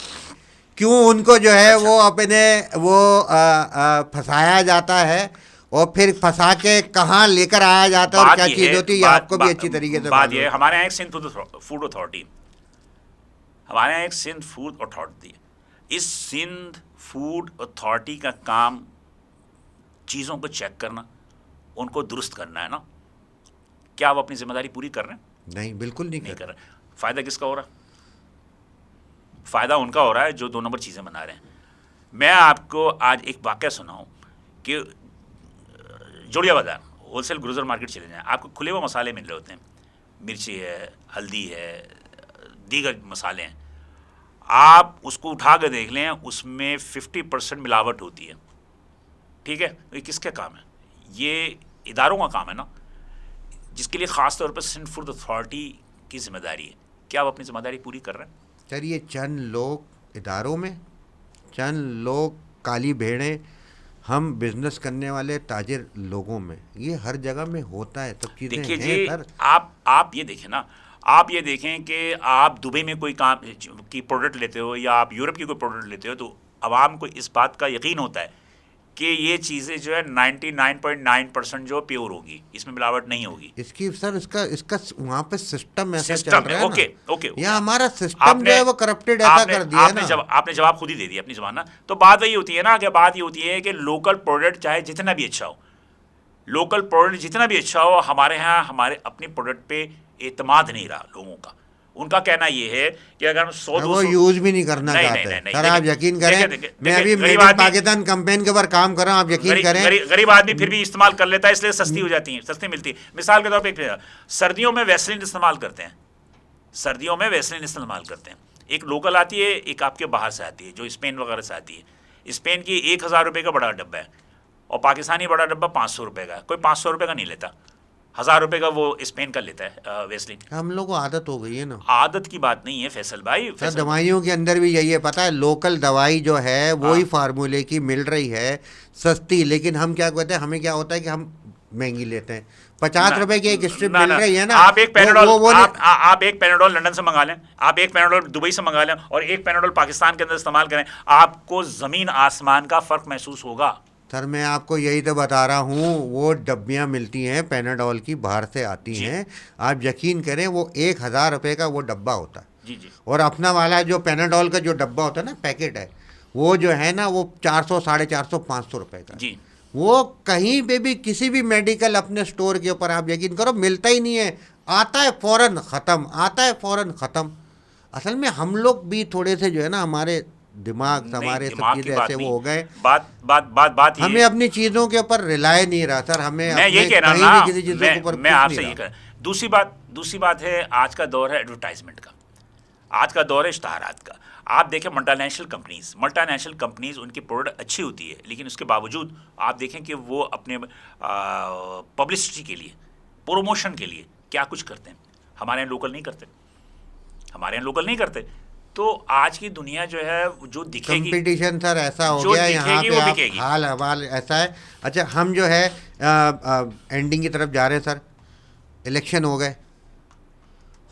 क्यों उनको जो है वो अपने वो फंसाया जाता है और फिर फंसा के कहाँ लेकर आया जाता है और क्या चीज़ होती है, ये आपको भी अच्छी तरीके से बात ये है। हमारे यहाँ एक सिंध फूड अथॉरिटी, हमारे यहाँ एक सिंध फूड अथॉरिटी है। इस सिंध फूड अथॉरिटी का काम चीज़ों को चेक करना, उनको दुरुस्त करना है ना। क्या वो अपनी जिम्मेदारी पूरी कर रहे हैं? नहीं, बिल्कुल नहीं नहीं कर कर रहे। फ़ायदा किसका हो रहा है? फ़ायदा उनका हो रहा है जो 2 नंबर चीज़ें बना रहे हैं। मैं आपको आज एक वाक़या सुनाऊँ कि जोड़िया बाज़ार होलसेल ग्रोसर मार्केट चले जाएँ, आपको खुले हुए मसाले मिल रहे होते हैं, मिर्ची है, हल्दी है, दीगर मसाले हैं। आप उसको उठा कर देख लें, उसमें 50% मिलावट होती है। ठीक है, तो ये किसका काम है? ये इदारों का काम है ना, जिसके लिए ख़ास तौर पर सिंध फूड अथॉरिटी की जिम्मेदारी है। क्या वो अपनी जिम्मेदारी पूरी कर रहे हैं? सर, ये चंद लोग इदारों में, चंद लोग काली भेड़ें, हम बिजनेस करने वाले ताजिर लोगों में, ये हर जगह में होता है। सब चीज़ें देखिए हैं जी, सर। आप ये देखें ना, आप ये देखें कि आप दुबई में कोई काम की प्रोडक्ट लेते हो या आप यूरोप की कोई प्रोडक्ट लेते हो, तो आवाम को इस बात का यकीन होता है कि ये चीज़ें जो है 99.9% जो प्योर होगी, इसमें मिलावट नहीं होगी। इसकी सर इसका वहाँ पे सिस्टम ऐसा चल सिस्टम रहा है ओके ना। ओके, या हमारा सिस्टम जो है वो करप्टेड ऐसा कर दिया है ना। आपने जवाब खुद ही दे दिया अपनी ज़बान ना। तो बात वही होती है ना, कि बात ये होती है कि लोकल प्रोडक्ट चाहे जितना भी अच्छा हो, लोकल प्रोडक्ट जितना भी अच्छा हो, हमारे यहाँ हमारे अपनी प्रोडक्ट पे एतमाद नहीं रहा लोगों का। उनका कहना ये है कि अगर हम 100-200 वो यूज भी नहीं करना चाहते। सर आप यकीन करें, मैं अभी मेड इन पाकिस्तान कैंपेन के ऊपर काम कर रहा हूँ, आप यकीन करें। गरीब आदमी फिर भी इस्तेमाल कर लेता है, इसलिए सस्ती हो जाती है, सस्ती मिलती है। मिसाल के तौर पे सर्दियों में वैसलीन इस्तेमाल करते हैं, सर्दियों में वैसलीन इस्तेमाल करते हैं। एक लोकल आती है, एक आपके बाहर से आती है, जो स्पेन वगैरह से आती है। स्पेन की 1000 रुपये का बड़ा डब्बा है और पाकिस्तानी बड़ा डब्बा 500 रुपये का। कोई 500 रुपये का नहीं लेता, 1000 रुपये का वो स्पेन का लेता है वैसलीन। हम लोग को आदत हो गई है ना। आदत की बात नहीं है फैसल भाई। सर दवाइयों के अंदर भी यही है, पता है, लोकल दवाई जो है वही फार्मूले की मिल रही है सस्ती, लेकिन हम क्या कहते हैं, हमें क्या होता है कि हम महंगी लेते हैं। 50 रुपए की एक स्ट्रिप मिल रही है ना। आप एक पैनाडोल आप एक पैनाडोल लंदन से मंगा लें, आप एक पैनाडोल दुबई से मंगा लें और एक पैनाडोल पाकिस्तान के अंदर इस्तेमाल करें, आपको ज़मीन आसमान का फ़र्क महसूस होगा। सर मैं आपको यही तो बता रहा हूँ, वो डब्बियाँ मिलती हैं पैनाडोल की, बाहर से आती हैं, आप यकीन करें वो 1000 रुपये का वो डब्बा होता है। जी जी। और अपना वाला जो पैनाडोल का जो डब्बा होता है ना, पैकेट है, वो जो है ना वो 400, 450, 500 रुपये का जी। वो कहीं पे भी किसी भी मेडिकल अपने स्टोर के ऊपर आप यकीन करो मिलता ही नहीं है। आता है फ़ौरन ख़त्म, आता है फ़ौरन ख़त्म। असल में हम लोग भी थोड़े से जो है ना, हमारे दिमाग हमारे सब चीज़ें ऐसे वो हो गए, बात हमें अपनी चीज़ों के ऊपर रिलाय नहीं रहा सर। हमें मैं ये कह रहा हूँ ना, किसी चीज़ों के ऊपर मैं आपसे ये कह, दूसरी बात है, आज का दौर है एडवर्टाइजमेंट का, आज का दौर है इश्तहारात का। आप देखें मल्टीनेशनल कंपनीज उनकी प्रोडक्ट अच्छी होती है, लेकिन उसके बावजूद आप देखें कि वो अपने पब्लिसिटी के लिए, प्रोमोशन के लिए क्या कुछ करते हैं। हमारे यहाँ लोकल नहीं करते। तो आज की दुनिया जो है जो दिखेगी, कंपटीशन सर ऐसा हो गया यहाँ पे, आप हाल हवाल ऐसा है। अच्छा हम जो है एंडिंग की तरफ जा रहे हैं सर, इलेक्शन हो गए,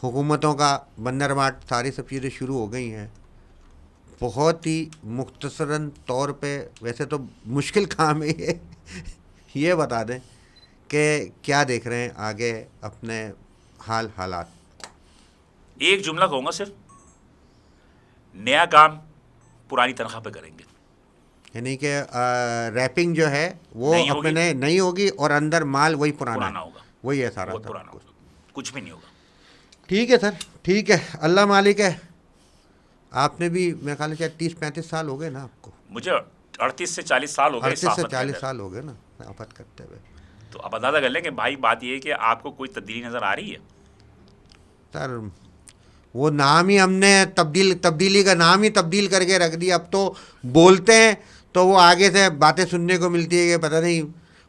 हुकूमतों का बंदरबाट, सारी सब चीज़ें शुरू हो गई हैं। बहुत ही मुख्तसरन तौर पे, वैसे तो मुश्किल काम है ये बता दें कि क्या देख रहे हैं आगे अपने हालात। एक जुमला कहूँगा सिर्फ, नया काम पुरानी तनख्वाह पे करेंगे, यानी कि रैपिंग जो है वो अपने नहीं होगी और अंदर माल वही पुराना होगा, वही है सारा पुराना होगा, कुछ भी नहीं होगा। ठीक है सर, ठीक है, अल्लाह मालिक है। आपने भी मेरे ख्याल से 30-35 साल हो गए ना आपको? मुझे 38 से 40 साल हो गए 38 से सहाफत के 40 अंदर। साल हो गए ना आफत करते हुए। तो अब अंदाज़ा कर लें कि भाई बात ये है कि आपको कोई तब्दीली नज़र आ रही है? सर वो नाम ही हमने तब्दीली का नाम ही तब्दील करके रख दिया। अब तो बोलते हैं तो वो आगे से बातें सुनने को मिलती है कि पता नहीं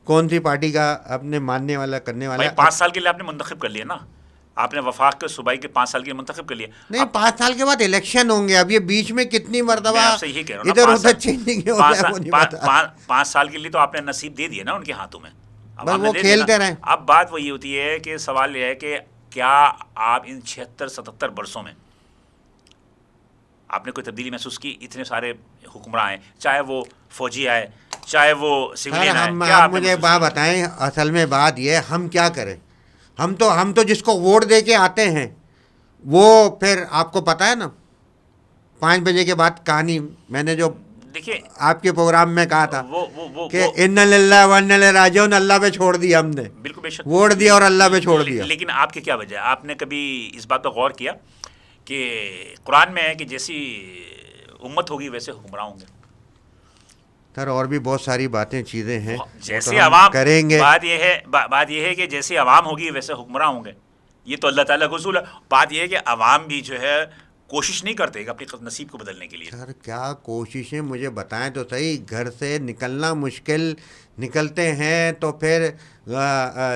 कौन सी पार्टी का अपने मानने वाला करने वाला भाई है। 5 साल के लिए आपने मुंतखब कर लिया ना, आपने वफाक के सूबाई के 5 साल के लिए मुंतखब कर लिया। नहीं, 5 साल के बाद इलेक्शन होंगे। अब ये बीच में कितनी मैं मरतबा आपसे यही कह रहा हूँ ना, इधर 5 उधर साल चेंजिंग हो पाँच जाए वो साल नहीं पा- पता। पा- 5 साल के लिए तो आपने नसीब दे दिया ना उनके हाथों में। अब बस आपने वो दे दिया ना। खेलते रहें। अब बात वही होती है कि सवाल यह है कि क्या आप इन 76-77 बरसों में आपने कोई तब्दीली महसूस की? इतने सारे हुक्मरान आए, चाहे वो फौजी आए, चाहे वो सर सिविलियन आए, हम क्या आप आपने मुझे महसूस बात किया? बताएं, असल में बात ये है, हम क्या करें? हम तो जिसको वोट दे के आते हैं वो फिर आपको पता है ना, 5 बजे के बाद कहानी मैंने जो देखिए आपके प्रोग्राम में कहा था कि वो इन्ना लिल्लाह व इन्ना इलैहि राजिऊन, अल्लाह पे छोड़ दिया हमने, बिल्कुल बेशक वोट दिया और अल्लाह पे छोड़ दिया। लेकिन आपके क्या वजह है? आपने कभी इस बात पर गौर किया कि कुरान में है कि जैसी उम्मत होगी वैसे हुक्मरान होंगे? सर और भी बहुत सारी बातें चीज़ें हैं वो जैसे तो हम अवाम करेंगे। बात यह है कि जैसे अवाम होगी वैसे हुक्मरान होंगे, ये तो अल्लाह ताला का उसूल है। बात यह है कि अवाम भी जो है कोशिश नहीं करते कि अपने नसीब को बदलने के लिए। सर क्या कोशिशें, मुझे बताएं तो सही। घर से निकलना मुश्किल, निकलते हैं तो फिर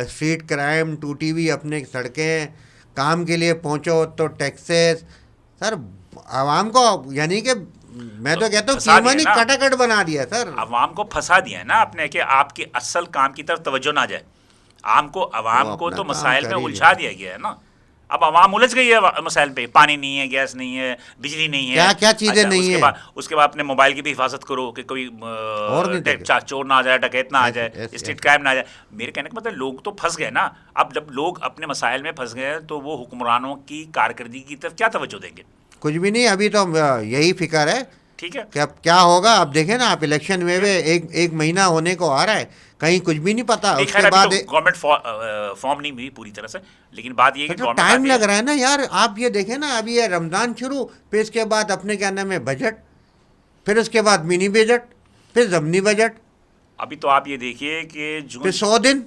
स्ट्रीट क्राइम टूटी हुई अपने सड़कें, काम के लिए पहुंचो तो टैक्सेस। सर आवाम को यानी कि मैं तो कहता हूँ फंसा कीमत ही दिया ना। कटाकट बना दिया सर। अवाम को फंसा दिया है ना आपने कि आपके असल काम की तरफ तवज्जो ना जाए। अवाम वो को अपना तो काम मसाइल कर में ही उलझा रहे। दिया गया है ना। अब अवाम उलझ गई है मसाइल पे, पानी नहीं है, गैस नहीं है, बिजली नहीं है। क्या क्या चीज़ें अच्छा, नहीं है। उसके बाद अपने मोबाइल की भी हिफाजत करो कि कोई और नहीं तो क्या। चोर ना आ जाए, डकैत ना आ ऐसे- जाए, ऐसे- स्ट्रीट ऐसे। क्राइम ना आ जाए। मेरे कहने का मतलब लोग तो फंस गए ना। अब जब लोग अपने मसाइल में फंस गए तो वो हुक्मरानों की कारकर्दगी की तरफ क्या तवज्जो देंगे? कुछ भी नहीं, अभी तो यही फिक्र है ठीक है। कि अब क्या होगा। आप देखें ना, आप इलेक्शन में एक महीना होने को आ रहा है, कहीं कुछ भी नहीं पता। नहीं, उसके खैर अभी बाद तो गवर्नमेंट फॉर्म नहीं हुई पूरी तरह से, लेकिन बात ये है कि तो गवर्नमेंट टाइम आती लग है। रहा है ना यार। आप ये देखें ना, अभी ये रमज़ान शुरू, फिर इसके बाद अपने क्या नाम है बजट, फिर उसके बाद मिनी बजट, फिर ज़मनी बजट, अभी तो आप ये देखिए कि फिर 100 दिन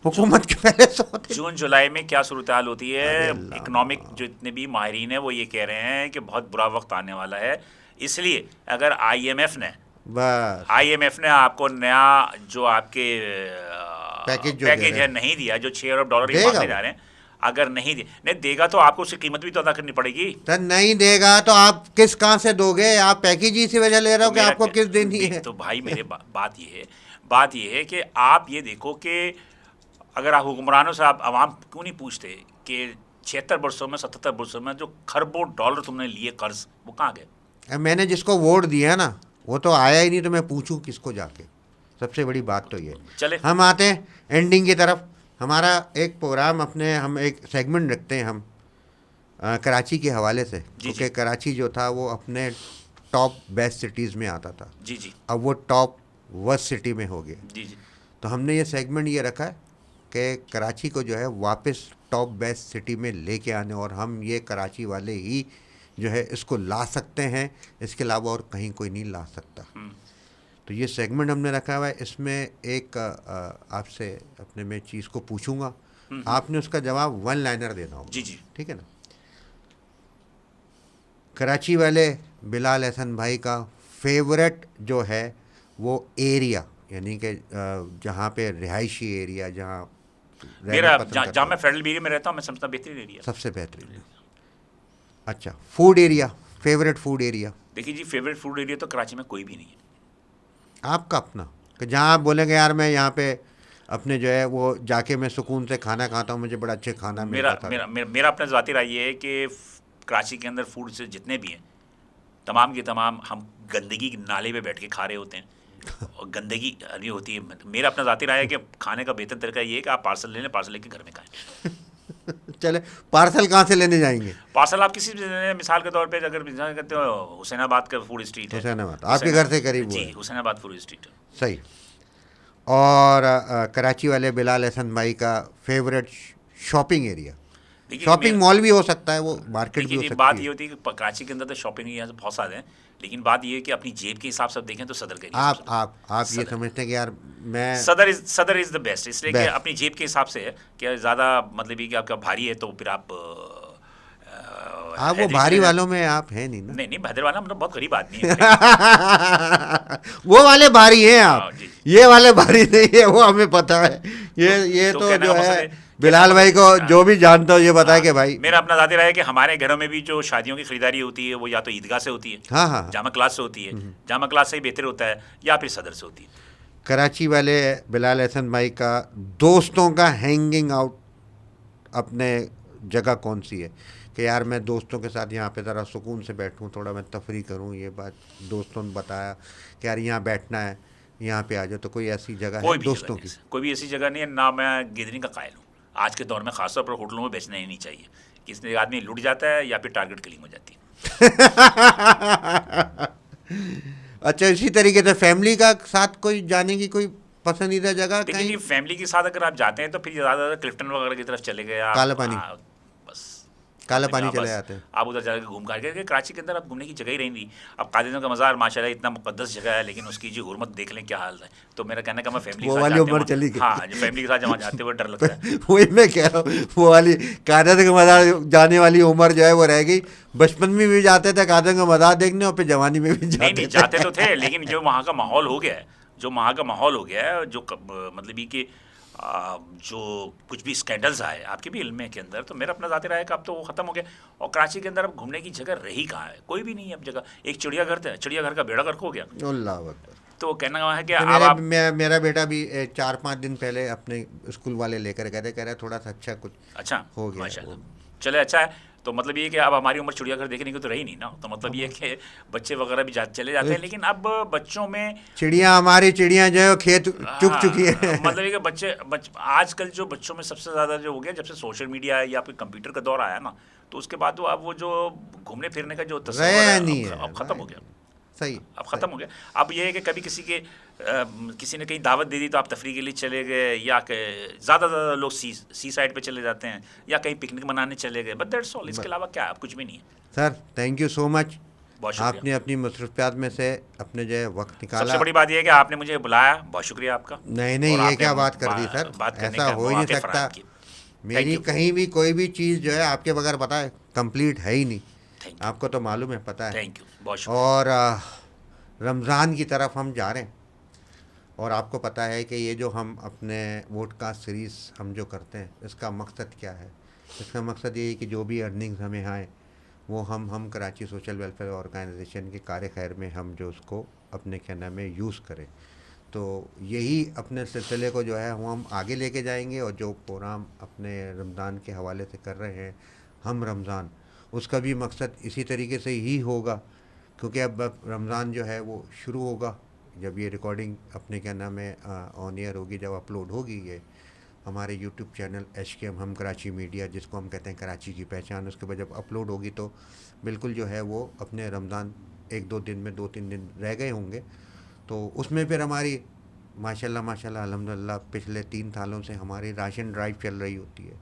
हुकूमत के पहले 100 दिन। जून जुलाई में क्या सूरत हाल होती है। अरे अल्लाह। इकोनॉमिक जो इतने भी माहिरीन हैं वो ये कह रहे हैं कि बहुत बुरा वक्त आने वाला है। इसलिए अगर बस आईएमएफ ने आपको नया जो आपके पैकेज जो दे पैकेज रहे है हैं। नहीं दिया, जो 6 अरब डॉलर ये देगा मांगने वो। जा रहे हैं, अगर नहीं देगा तो आपको उसकी कीमत भी तो अदा करनी पड़ेगी। सर नहीं देगा तो आप किस कहाँ से दोगे? आप पैकेज ही इसी वजह ले रहे हो कि मेरा आपको किस दिन ही देख, है। तो भाई मेरे बात ये है कि आप ये देखो कि अगर आप हुक्मरानों से आप आवाम क्यों नहीं पूछते कि 76 वर्षों में 77 वर्षों में जो खरबों डॉलर तुमने लिए कर्ज, वो कहाँ गए? अब मैंने जिसको वोट दिया ना वो तो आया ही नहीं, तो मैं पूछूं किसको जाके? सबसे बड़ी बात तो ये। चले हम आते हैं एंडिंग की तरफ। हमारा एक प्रोग्राम हम एक सेगमेंट रखते हैं हम कराची के हवाले से, क्योंकि कराची जो था वो अपने टॉप बेस्ट सिटीज़ में आता था। जी जी अब वो टॉप वर्स्ट सिटी में हो गया। जी जी तो हमने ये सेगमेंट ये रखा है कि कराची को जो है वापस टॉप बेस्ट सिटी में लेके आने, और हम ये कराची वाले ही जो है इसको ला सकते हैं, इसके अलावा और कहीं कोई नहीं ला सकता। तो ये सेगमेंट हमने रखा हुआ है। इसमें एक आपसे अपने मैं चीज़ को पूछूंगा, आपने उसका जवाब वन लाइनर देना होगा। जी जी ठीक है ना? कराची वाले बिलाल एहसन भाई का फेवरेट जो है वो एरिया, यानी कि जहाँ पे रिहायशी एरिया, जहाँ मेरा जहाँ मैं फेडरल एरिया में रहता हूँ, मैं समझता बेहतरीन एरिया। सबसे बेहतरीन। अच्छा, food area, favourite food area? देखिए जी, फेवरेट फूड एरिया तो कराची में कोई भी नहीं है। आपका अपना, कि जहाँ आप बोलेंगे यार मैं यहाँ पे अपने जो है वो जाके मैं सुकून से खाना खाता हूँ, मुझे बड़ा अच्छे खाना मिलता था। मेरा अपना ज़ाती राय ये है कि कराची के अंदर फूड से जितने भी हैं तमाम के तमाम हम गंदगी के नाले पे बैठ के खा रहे होते हैं और गंदगी नहीं होती है। मेरा अपना ज़ाती राय है कि खाने का बेहतर तरीका ये है कि आप पार्सल ले लें, पार्सल लेके घर में खाएं। चले, पार्सल कहाँ से लेने जाएंगे? पार्सल आप किसी भी, मिसाल के तौर पे अगर मिसाल करते हो, हुसैनाबाद का फूड स्ट्रीट है। हुसैनाबाद आपके घर से करीब जी, हुआ है। हुसैनाबाद फूड स्ट्रीट है। सही। और कराची वाले बिलाल एहसन भाई का फेवरेट शॉपिंग एरिया? देखिए शॉपिंग मॉल भी हो सकता है, वो मार्केट भी देखिए हो जी, सकती बात है। ये होती है कि कराची के अंदर तो शॉपिंग यहाँ से बहुत सारे हैं, लेकिन बात ये है कि अपनी जेब के हिसाब से आप देखें तो सदर का एरिया सबसे आप ये सदर समझते हैं कि यार मैं सदर इज़ द बेस्ट, इसलिए कि बेस्ट। अपनी जेब के हिसाब से है कि ज़्यादा मतलब ये कि आपका भारी है तो फिर आप आप वो हैदरी भारी चले जाएं। वालों में आप हैं नहीं ना। नहीं नहीं, भद्रवाला हम तो बहुत गरीब आदमी है मेरे। वो वाले भारी हैं आप, हाँ जी जी। ये वाले भारी नहीं है, वो हमें पता है। ये तो तो कहने जो का मकसद है है, कहने का बिलाल भाई मतलब को हाँ, जो भी जानता हो ये बताए हाँ, कि भाई। मेरा अपना ज़ाती राय है कि हमारे घरों में भी जो शादियों की खरीदारी होती है वो या तो ईदगाह से होती है, हाँ हाँ हाँ। जामा क्लास से होती है, जामा क्लास से ही बेहतर होता है, या फिर सदर से होती है। कराची वाले बिलाल एहसन भाई का दोस्तों का हैंगिंग आउट अपने जगह कौन सी है कि यार मैं दोस्तों के साथ यहाँ पे ज़रा सुकून से बैठूँ, थोड़ा मैं तफरी करूँ, ये बात दोस्तों ने बताया कि यार यहाँ बैठना है, यहाँ पे आ जाओ, तो कोई ऐसी जगह है कोई भी जगह दोस्तों नहीं की? है, कोई भी ऐसी जगह नहीं है ना। मैं गैदरिंग का कायल हूँ आज के दौर में, खासतौर पर होटलों में बेचना ही नहीं चाहिए, किसी आदमी लुट जाता है या फिर टारगेट किलिंग हो जाती है। अच्छा, इसी तरीके से फैमिली का साथ कोई जाने की कोई पसंदीदा जगह देखिए कहीं? जी, फैमिली के साथ अगर आप जाते हैं तो फिर ज़्यादा क्लिफ्टन वगैरह की तरफ चले गए आप, काला पानी, बस काला अपने पानी जहाँ चले बस जाते हैं। आप उधर जाकर घूम कर के, कराची के अंदर आप घूमने की जगह ही नहीं रही। अब कादिरों का मज़ार माशाल्लाह इतना मुकद्दस जगह है, लेकिन उसकी जो हुर्मत देख लें क्या हाल है। तो मेरा कहना है कि मैं फैमिली के वो साथ वाली जाते उम्र हैं चली गई। हाँ, जो फैमिली के साथ जहाँ जाते हुए डर लगता है। वही मैं कह रहा हूँ, वो वाली कादर का मज़ार जाने वाली उम्र जो है वो रह गई। बचपन में भी जाते थे कादर का मज़ार देखने, और फिर जवानी में भी नहीं नहीं, जाते जाते थे। तो थे, लेकिन जो वहाँ का माहौल हो गया है, जो वहाँ का माहौल हो गया है, जो मतलब ये कि जो कुछ भी स्कैंडल्स आए आपके भी इल्म के अंदर, तो मेरा अपना ज़ाती राय है कि अब तो वो ख़त्म हो गया। और कराची के अंदर अब घूमने की जगह रही कहाँ है, कोई भी नहीं है अब जगह। एक चिड़ियाघर था, चिड़ियाघर का बेड़ा गर्क हो गया। अल्लाह अकबर। तो कहना का है कि तो अब आप मेरा बेटा भी 4-5 दिन पहले अपने स्कूल वाले लेकर गए थे, कह रहे थोड़ा सा अच्छा कुछ अच्छा हो गया माशाल्लाह, वो। चले अच्छा है। तो मतलब ये कि अब हमारी उम्र चिड़ियाघर देखने की तो रही नहीं ना, तो मतलब ये कि बच्चे वगैरह भी चले जाते हैं, लेकिन अब बच्चों में चिड़िया, हमारी चिड़िया जो है वो खेत चुग चुकी हाँ, है। मतलब ये कि आजकल जो बच्चों में सबसे ज़्यादा जो हो गया, जब से सोशल मीडिया या फिर कंप्यूटर का दौर आया ना, तो उसके बाद वो अब वो जो घूमने फिरने का जो तस्वीर रहा है नहीं है, अब ख़त्म हो गया। सही अब ख़त्म हो गया। अब ये है कि कभी किसी ने कहीं दावत दे दी तो आप तफरी के लिए चले गए, या कि ज़्यादा लोग सी साइड पे चले जाते हैं, या कहीं पिकनिक मनाने चले गए, बट दैट्स ऑल। इसके अलावा क्या, अब कुछ भी नहीं है। Sir, thank you so much. बहुत शुक्रिया। आपने अपनी मसरूफियत में से अपने जो है वक्त निकाला। सबसे बड़ी बात यह है कि आपने मुझे बुलाया, बहुत शुक्रिया आपका। नहीं नहीं, और ये आपने क्या बात कर दी सर, बात करने ऐसा का हो ही नहीं मौके सकता। फराहम किए। थैंक मेरी यू, कहीं भी कोई भी चीज़ जो है आपके बगैर बताए कंप्लीट है ही नहीं। थैंक यू, आपको तो मालूम है, पता है। थैंक यू, बहुत शुक्रिया। और रमज़ान की तरफ हम जा रहे हैं, और आपको पता है कि ये जो हम अपने वोडकास्ट सीरीज़ हम जो करते हैं, इसका मकसद क्या है? इसका मकसद ये है कि जो भी अर्निंग्स हमें आए वो हम कराची सोशल वेलफेयर ऑर्गेनाइजेशन के कार्य खैर में हम जो उसको अपने क्या नाम है यूज़ करें। तो यही अपने सिलसिले को जो है वो हम आगे लेके जाएंगे, और जो प्रोग्राम अपने रमज़ान के हवाले से कर रहे हैं हम रमज़ान, उसका भी मकसद इसी तरीके से ही होगा। क्योंकि अब रमज़ान जो है वो शुरू होगा, जब ये रिकॉर्डिंग अपने क्या नाम है ऑन एयर होगी, जब अपलोड होगी ये हमारे यूट्यूब चैनल HKM हम कराची मीडिया, जिसको हम कहते हैं कराची की पहचान, उसके बाद जब अपलोड होगी तो बिल्कुल जो है वो अपने रमज़ान 1-2 दिन में 2-3 दिन रह गए होंगे, तो उसमें फिर हमारी माशाल्लाह अल्हम्दुलिल्लाह पिछले 3 सालों से हमारी राशन ड्राइव चल रही होती है।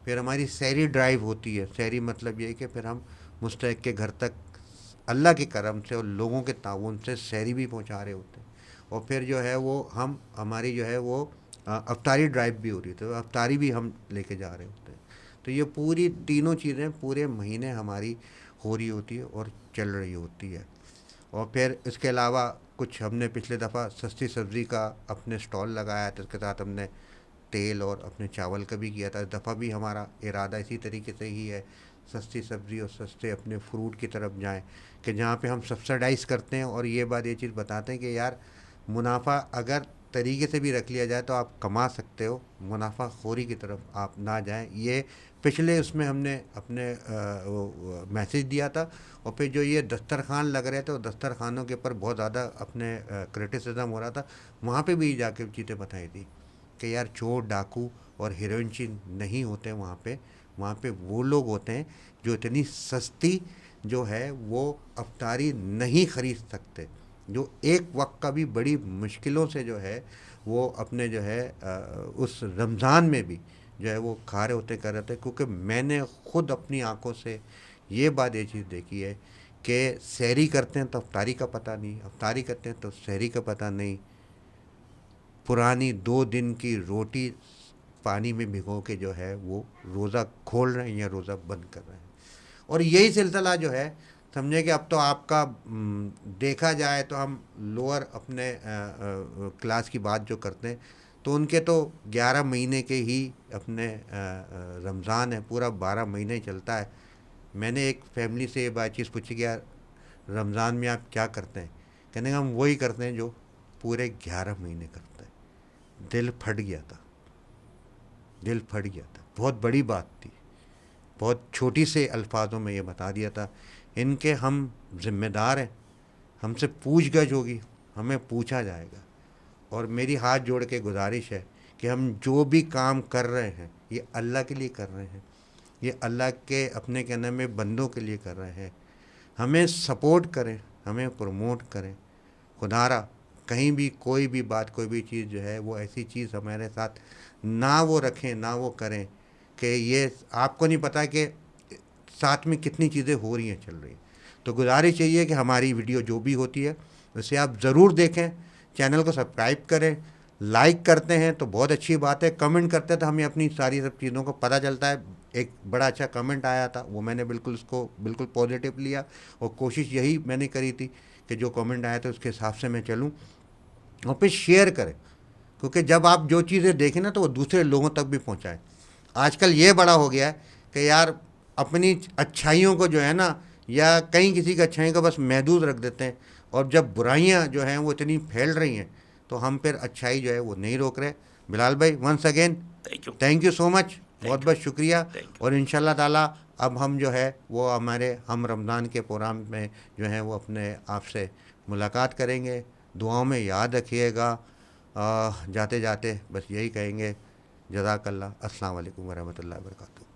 फिर हमारी सहरी ड्राइव होती है। सहरी मतलब ये है कि फिर हम मुस्तहिक के घर तक अल्लाह के करम से और लोगों के ताउन से सहरी भी पहुंचा रहे होते हैं। और फिर जो है वो हमारी जो है वो अफ्तारी ड्राइव भी हो रही है, तो अफ्तारी भी हम लेके जा रहे होते हैं। तो ये पूरी तीनों चीज़ें पूरे महीने हमारी हो रही होती है और चल रही होती है। और फिर इसके अलावा कुछ हमने पिछले दफ़ा सस्ती सब्ज़ी का अपने स्टॉल लगाया था, इसके साथ हमने तेल और अपने चावल का भी किया था। इस दफ़ा भी हमारा इरादा इसी तरीके से ही है, सस्ती सब्ज़ी और सस्ते अपने फ्रूट की तरफ जाएं, कि जहाँ पे हम सब्सिडाइज़ करते हैं और ये बात ये चीज़ बताते हैं कि यार मुनाफा अगर तरीके से भी रख लिया जाए तो आप कमा सकते हो, मुनाफा खोरी की तरफ आप ना जाएं। ये पिछले उसमें हमने अपने मैसेज दिया था। और फिर जो ये दस्तरखान लग रहे थे, और दस्तरखानों के ऊपर बहुत ज़्यादा अपने क्रिटिसिज्म हो रहा था, वहाँ पे भी जाके चीज़ें बताई थी कि यार चोर डाकू और हीरोइनची नहीं होते वहाँ पे वो लोग होते हैं जो इतनी सस्ती जो है वो अफ्तारी नहीं ख़रीद सकते, जो एक वक्त का भी बड़ी मुश्किलों से जो है वो अपने जो है उस रमज़ान में भी जो है वो खा रहे होते, कर रहे होते, क्योंकि मैंने खुद अपनी आंखों से ये बात, ये चीज़ देखी है कि सहरी करते हैं तो अफ्तारी का पता नहीं, अफ्तारी करते हैं तो सहरी का पता नहीं, पुरानी 2 दिन की रोटी पानी में भिगो के जो है वो रोज़ा खोल रहे हैं या रोज़ा बंद कर रहे हैं। और यही सिलसिला जो है, समझे कि अब तो आपका देखा जाए तो हम लोअर अपने क्लास की बात जो करते हैं तो उनके तो 11 महीने के ही अपने रमज़ान है, पूरा 12 महीने चलता है। मैंने एक फैमिली से ये बात चीज़ पूछी कि यार रमज़ान में आप क्या करते हैं, कहने का हम वही करते हैं जो पूरे 11 महीने करते हैं। दिल फट गया था, दिल फट गया था। बहुत बड़ी बात थी, बहुत छोटी से अल्फाजों में ये बता दिया था। इनके हम ज़िम्मेदार हैं, हमसे पूछगछ होगी, हमें पूछा जाएगा। और मेरी हाथ जोड़ के गुजारिश है कि हम जो भी काम कर रहे हैं ये अल्लाह के लिए कर रहे हैं, ये अल्लाह के अपने कहने में बंदों के लिए कर रहे हैं। हमें सपोर्ट करें, हमें प्रमोट करें। खुदारा कहीं भी कोई भी बात, कोई भी चीज़ जो है वो ऐसी चीज़ हमारे साथ ना वो रखें, ना वो करें कि ये आपको नहीं पता कि साथ में कितनी चीज़ें हो रही हैं, चल रही हैं। तो गुजारिश चाहिए कि हमारी वीडियो जो भी होती है उसे आप ज़रूर देखें, चैनल को सब्सक्राइब करें, लाइक करते हैं तो बहुत अच्छी बात है, कमेंट करते हैं तो हमें अपनी सारी सब चीज़ों को पता चलता है। एक बड़ा अच्छा कमेंट आया था, वो मैंने बिल्कुल उसको बिल्कुल पॉजिटिव लिया और कोशिश यही मैंने करी थी कि जो कमेंट आया था उसके हिसाब से मैं चलूँ। और फिर शेयर करें, क्योंकि जब आप जो चीज़ें देखें ना तो वो दूसरे लोगों तक भी पहुँचाएँ। आजकल ये बड़ा हो गया है कि यार अपनी अच्छाइयों को जो है ना, या कहीं किसी की अच्छाई को बस महदूद रख देते हैं, और जब बुराइयां जो हैं वो इतनी फैल रही हैं तो हम फिर अच्छाई जो है वो नहीं रोक रहे। बिलाल भाई, once again thank you so much, बहुत बहुत शुक्रिया। और इंशाल्लाह ताला अब हम जो है वो हमारे हम रमज़ान के प्रोग्राम में जो है वो अपने आपसे मुलाकात करेंगे। दुआओं में याद रखिएगा। जाते जाते बस यही कहेंगे, जज़ाकल्लाह, अस्सलाम वालेकुम वरहमतुल्लाहि वबरकातुहू।